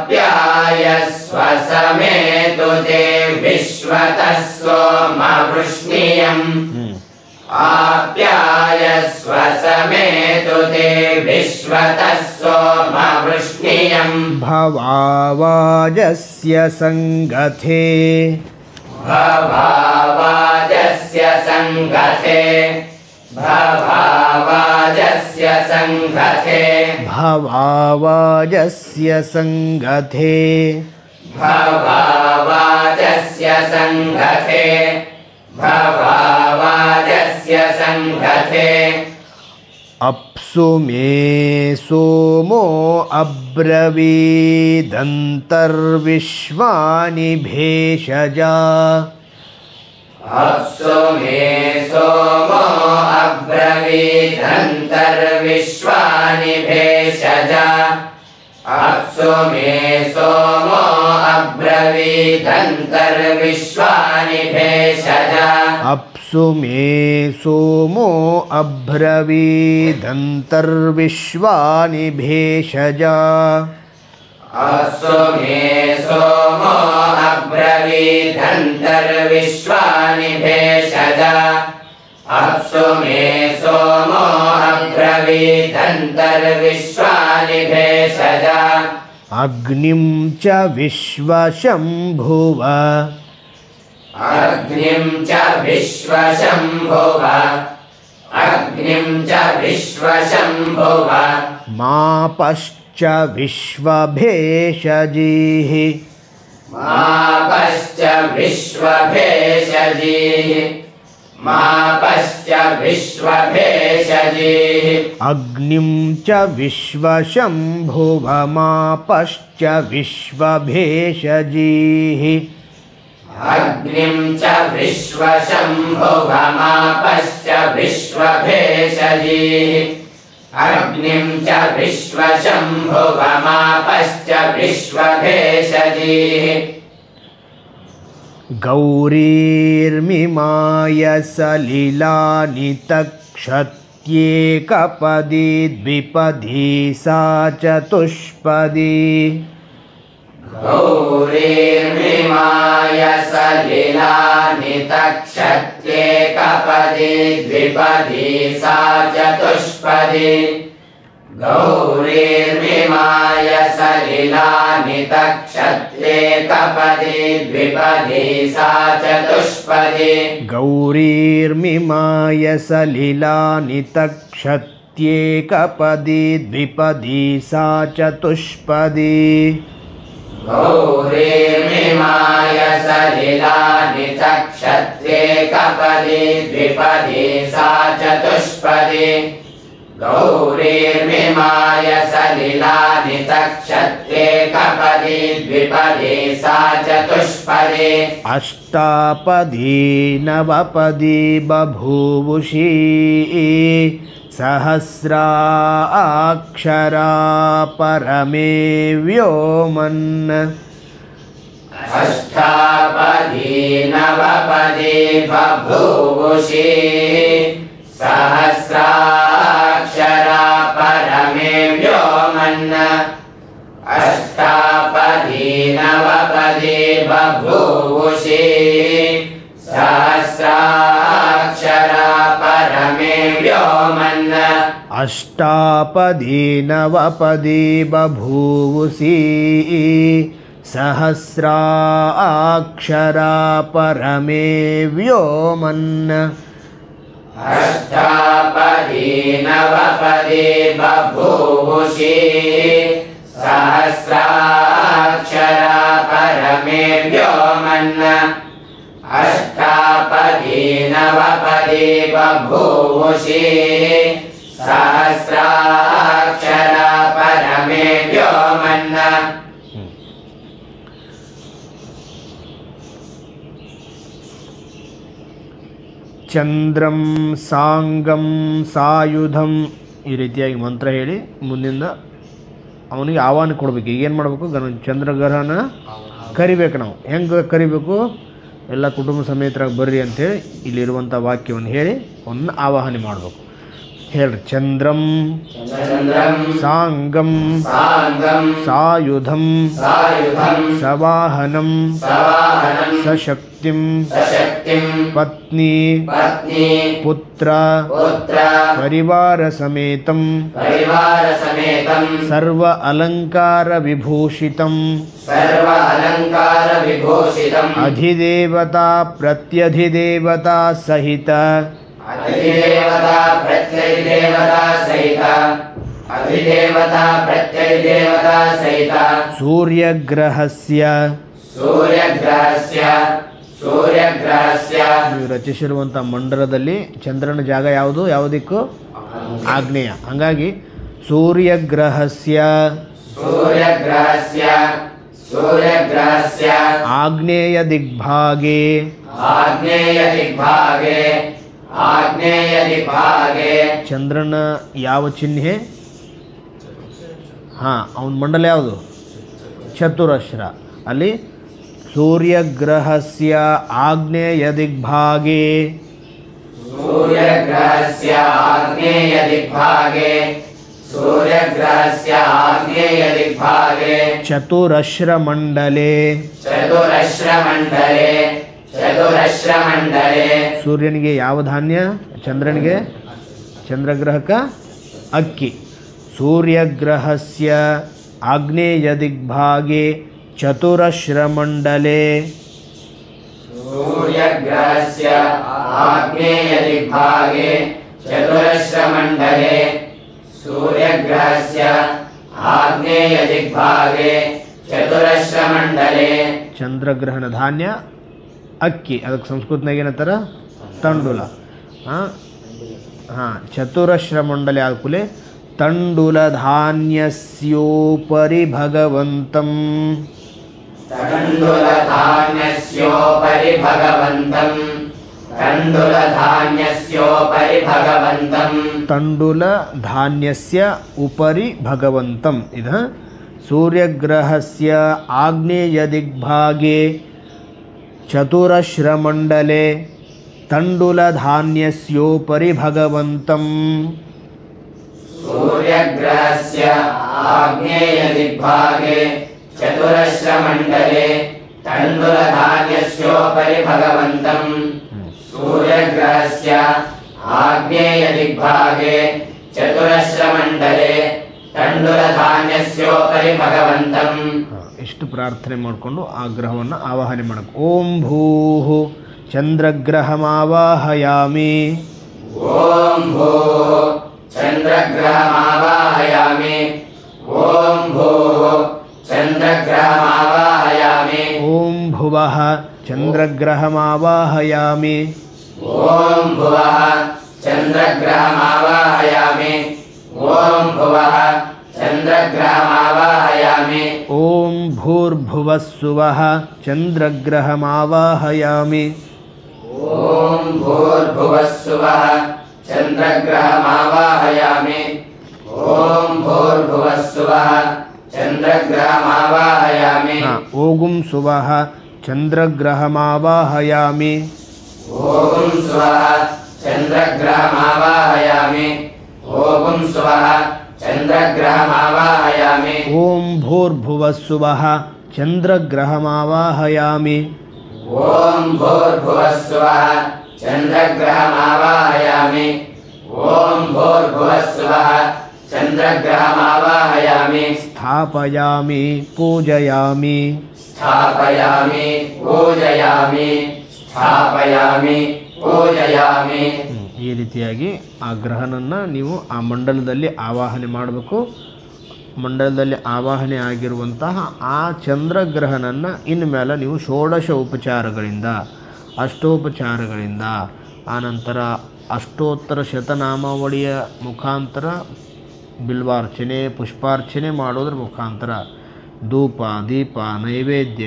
Speaker 2: आप्यायस्व समेतु ते विश्वतः सोमवृष्णियम् आप्यायस्व समेतु ते विश्वतः सोमवृष्णियम्
Speaker 1: भवावाजस्य संगथे
Speaker 2: भवावाजस्य संगथे भवावाजस्य संगथे
Speaker 1: भवावाजस्य संगथे
Speaker 2: भवावाजस्य संगथे भवावाजस्य संगथे
Speaker 1: अप्सु मे सोमो अब्रवीदन्तर्विश्वानि भेषजा
Speaker 2: अप्सु मे सोमो अब्रवीदन्तर्विश्वानि भेषजा अप्सु मे सोमो अब्रवीदन्तर्विश्वानि भेषजा
Speaker 1: अप्सु मे सोमो अब्रवीदन्तर्विश्वानि भेषजा
Speaker 2: अप्सु मे सोमो अब्रवीदन्तर्विश्वानि भेषजा अप्सु मे सोमो अब्रवीदन्तर्विश्वानि भेषजा
Speaker 1: अग्निं च विश्वशम्भुव
Speaker 2: अग्निं च विश्वशम्भुव अग्निं च विश्वशम्भुव
Speaker 1: मापश्च विश्वभेषजीः
Speaker 2: मापश्च विश्वभेषजीः मापश्च विश्वभेषजीः
Speaker 1: अग्निं च विश्वशम्भुव मापश्च विश्वभेषजीः
Speaker 2: अग्निं च विश्वशम्भुवमापश्च विश्वभेषजीः अग्निं च विश्वशम्भुवमापश्च विश्वभेषजीः
Speaker 1: गौरीर्मिमाय सलिलानि तक्षत्येकपदी द्विपदी सा चतुष्पदी
Speaker 2: गौरीर्मिमाय सलिलानि तक्षत्येकपदी द्विपदी सा चतुष्पदी गौरीर्मिमाय सलिलानि तक्षत्येकपदी द्विपदी सा चतुष्पदी
Speaker 1: गौरीर्मिमाय सलिलानि तक्षत्येकपदी द्विपदी सा चतुष्पदी
Speaker 2: गौरीर्मिमाय सलिलानि तक्षत्येकपदी द्विपदी सा चतुष्पदी गौरीर्मिमाय सलिलानि तक्षत्येकपदी द्विपदी सा चतुष्पदी
Speaker 1: अष्टापदी नवपदी बभूवुषी सहस्राक्षरा परमे व्योमन्
Speaker 2: अष्टापदी नवपदी बभूवुषी सहस्राक्षरा परमे व्योमन् अष्टापदी नवपदी बभूवुषी सहस्राक्षरा परमे व्योमन्
Speaker 1: अष्टापदी नवपदी बभूवुषी सहस्राक्षरा परमे व्योमन्
Speaker 2: अष्टापदी नवपदी बभूवुषी सहस्राक्षरा परमे व्योमन् अष्टापदी नवपदी बभूवुषी सहस्राक्षरा परमे व्योमन्
Speaker 1: ಚಂದ್ರಂ ಸಾಂಗಂ ಸಾಯುಧಂ ಈ ರೀತಿಯಾಗಿ ಮಂತ್ರ ಹೇಳಿ ಮುಂದಿಂದ ಅವನಿಗೆ ಆಹ್ವಾನ ಕೊಡಬೇಕು. ಈಗೇನು ಮಾಡಬೇಕು? ಚಂದ್ರಗ್ರಹಣ ಕರಿಬೇಕು. ನಾವು ಹೆಂಗೆ ಕರಿಬೇಕು? ಎಲ್ಲ ಕುಟುಂಬ ಸಮೇತರಾಗಿ ಬರ್ರಿ ಅಂಥೇಳಿ ಇಲ್ಲಿರುವಂಥ ವಾಕ್ಯವನ್ನು ಹೇಳಿ ಅವನ್ನ ಆವಾಹನೆ ಮಾಡಬೇಕು. ಹೇಳ್ರಿ. ಚಂದ್ರಂ ಸಾಂಗಂ ಸಾಯುಧಂ ಸವಾಹನಂ ಸಶಕ್ತಿಂ ಪತ್ನಿ ಪುತ್ರ ಪರಿವಾರ ಸಮೇತಂ ಸರ್ವ ಅಲಂಕಾರ ವಿಭೂಷಿತಂ ಅಧಿದೇವತಾ ಪ್ರತ್ಯಧಿದೇವತಾ ಸಹಿತ
Speaker 2: अधिदेवता प्रत्यधिदेवता सहित
Speaker 1: सूर्यग्रहस्य ನೀವು ರಚಿಸಿರುವಂಥ ಮಂಡಲದಲ್ಲಿ ಚಂದ್ರನ ಜಾಗ ಯಾವುದು? ಯಾವುದಕ್ಕೂ? ಆಗ್ನೇಯ. ಹಾಗಾಗಿ ಸೂರ್ಯಗ್ರಹಸ್ಯ ಆಗ್ನೇಯ ದಿಗ್ಭಾಗೆ ಚಂದ್ರನ ಯಾವ ಚಿಹ್ನೆ? ಅವನ ಮಂಡಲ ಯಾವುದು? ಚತುರಶ್ರ. ಅಲ್ಲಿ ಸೂರ್ಯಗ್ರಹಸ್ಯ ಆಗ್ನೇಯ ದಿಗ್ಭಾಗೆ ಚತುರಶ್ರ ಮಂಡಲೆ ಸೂರ್ಯನಿಗೆ ಯಾವ ಧಾನ್ಯ? ಚಂದ್ರನಿಗೆ ಚಂದ್ರಗ್ರಹಕ ಅಕ್ಕಿ. ಸೂರ್ಯಗ್ರಹಸ್ಯ ಆಗ್ನೇಯ ದಿಗ್ಭಾಗೆ ಚತುರಶ್ರ ಮಂಡಲೆ ಚಂದ್ರಗ್ರಹಣ ಧಾನ್ಯ ಅಕ್ಕಿ. ಅದಕ್ಕೆ ಸಂಸ್ಕೃತನಾಗ ಏನಂತಾರ? ತಂಡುಲ. ಚತುರಶ್ರ ಮಂಡಲೆ ಆದ್ಕೂಲೆ ತಂಡುಲ ಧಾನ್ಯಸ್ಯೋಪರಿ ಭಗವಂತಂ
Speaker 2: तण्डुलधान्यस्योपरि भगवन्तम् तण्डुलधान्यस्योपरि भगवन्तम्
Speaker 1: तण्डुलधान्यस्य उपरि भगवन्तम् इद सूर्यग्रहस्य आग्नेयदिग्भागे चतुरश्रमण्डले तण्डुलधान्यस्योपरि भगवन्तम्
Speaker 2: सूर्यग्रहस्य आग्नेयदिग्भागे चतुरश्रमण्डले तण्डुलधान्यस्योपरि भगवन्तम् सूर्यग्रहस्य आग्नेयदिग्भागे चतुरश्रमण्डले तण्डुलधान्यस्योपरि भगवन्तम्
Speaker 1: ಇಷ್ಟು ಪ್ರಾರ್ಥನೆ ಮಾಡಿಕೊಂಡು ಆ ಗ್ರಹವನ್ನು ಆವಾಹನೆ ಮಾಡಬೇಕು. ಓಂ ಭೂಃ ಚಂದ್ರಗ್ರಹಮಾವಾಹಯಾಮಿ.
Speaker 2: ಓಂ ಭೂಃ ಚಂದ್ರಗ್ರಹಮಾವಾಹಯಾಮಿ. ಓಂ ಭೂಃ ಚಂದ್ರಗ್ರಹಮಾವಾಹಯಾಮಿ.
Speaker 1: ಓಂ ಭುವಃ ಚಂದ್ರಗ್ರಹಮಾವಾಹಯಾಮಿ.
Speaker 2: ಓಂ ಭುವಃ ಚಂದ್ರಗ್ರಹಮಾವಾಹಯಾಮಿ. ಓಂ ಭುವಃ ಚಂದ್ರಗ್ರಹಮಾವಾಹಯಾಮಿ.
Speaker 1: ಓಂ ಭೂರ್ಭುವಸ್ಸುವಃ ಚಂದ್ರಗ್ರಹಮಾವಾಹಯಾಮಿ.
Speaker 2: ಓಂ ಭೂರ್ಭುವಸ್ಸುವಃ ಚಂದ್ರಗ್ರಹಮಾವಾಹಯಾಮಿ. ಓಂ ಭೂರ್ಭುವಸ್ಸುವಃ ಚಂದ್ರಗ್ರಹಮಾವಾಹಯಾಮಿ.
Speaker 1: ಓಗುಂ ಸುವಃ ಚಂದ್ರಗ್ರಹಮಾವಾಹಯಾಮಿ.
Speaker 2: ಓಂ ಸ್ವಃ ಚಂದ್ರಗ್ರಹಮಾವಾಹಯಾಮಿ. ಓಂ ಸ್ವಃ ಚಂದ್ರಗ್ರಹಮಾವಾಹಯಾಮಿ.
Speaker 1: ಓಂ ಭೂರ್ಭುವಸ್ಸುವಃ ಚಂದ್ರಗ್ರಹಮಾವಾಹಯಾಮಿ.
Speaker 2: ಓಂ ಭೂರ್ಭುವಸ್ಸುವಃ ಚಂದ್ರಗ್ರಹಮಾವಾಹಯಾಮಿ. ಓಂ ಭೂರ್ಭುವಸ್ಸುವಃ ಚಂದ್ರಗ್ರಹಮಾವಾಹಯಾಮಿ.
Speaker 1: ಸ್ಥಾಪಯಾಮಿ ಪೂಜಯಾಮಿ.
Speaker 2: ಸ್ಥಾಪಯಾಮಿ ಪೂಜಯಾಮಿ. ಸ್ಥಾಪಯಾಮಿ ಪೂಜಯಾಮಿ.
Speaker 1: ಈ ರೀತಿಯಾಗಿ ಆ ಗ್ರಹನನ್ನು ನೀವು ಆ ಮಂಡಲದಲ್ಲಿ ಆವಾಹನೆ ಮಾಡಬೇಕು. ಮಂಡಲದಲ್ಲಿ ಆವಾಹನೆ ಆಗಿರುವಂತಹ ಆ ಚಂದ್ರಗ್ರಹನನ್ನು ಇನ್ಮೇಲೆ ನೀವು ಷೋಡಶ ಉಪಚಾರಗಳಿಂದ ಅಷ್ಟೋಪಚಾರಗಳಿಂದ ಆನಂತರ ಅಷ್ಟೋತ್ತರ ಶತನಾಮಾವಳಿಯ ಮುಖಾಂತರ ಬಿಲ್ವಾರ್ಚನೆ ಪುಷ್ಪಾರ್ಚನೆ ಮಾಡೋದ್ರ ಮುಖಾಂತರ ಧೂಪ ದೀಪ ನೈವೇದ್ಯ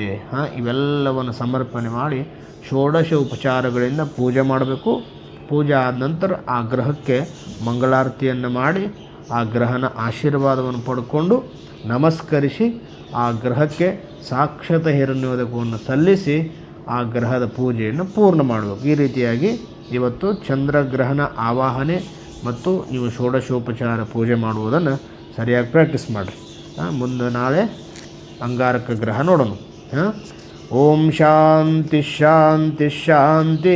Speaker 1: ಇವೆಲ್ಲವನ್ನು ಸಮರ್ಪಣೆ ಮಾಡಿ ಷೋಡಶ ಉಪಚಾರಗಳಿಂದ ಪೂಜೆ ಮಾಡಬೇಕು. ಪೂಜೆ ಆದ ನಂತರ ಆ ಗ್ರಹಕ್ಕೆ ಮಂಗಳಾರತಿಯನ್ನು ಮಾಡಿ ಆ ಗ್ರಹನ ಆಶೀರ್ವಾದವನ್ನು ಪಡ್ಕೊಂಡು ನಮಸ್ಕರಿಸಿ ಆ ಗ್ರಹಕ್ಕೆ ಸಾಕ್ಷಾತ್ ಹಿರಣ್ಯೋದಕವನ್ನು ಸಲ್ಲಿಸಿ ಆ ಗ್ರಹದ ಪೂಜೆಯನ್ನು ಪೂರ್ಣ ಮಾಡಬೇಕು. ಈ ರೀತಿಯಾಗಿ ಇವತ್ತು ಚಂದ್ರಗ್ರಹಣ ಆವಾಹನೆ ಮತ್ತು ನೀವು ಷೋಡಶೋಪಚಾರ ಪೂಜೆ ಮಾಡುವುದನ್ನು ಸರಿಯಾಗಿ ಪ್ರಾಕ್ಟೀಸ್ ಮಾಡಿರಿ. ಮುಂದೆ ನಾಳೆ ಅಂಗಾರಕ ಗ್ರಹ ನೋಡೋಣ. ಓಂ ಶಾಂತಿ ಶಾಂತಿ ಶಾಂತಿ.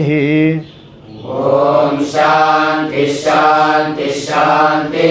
Speaker 2: ಓಂ ಶಾಂತಿ ಶಾಂತಿ ಶಾಂತಿ.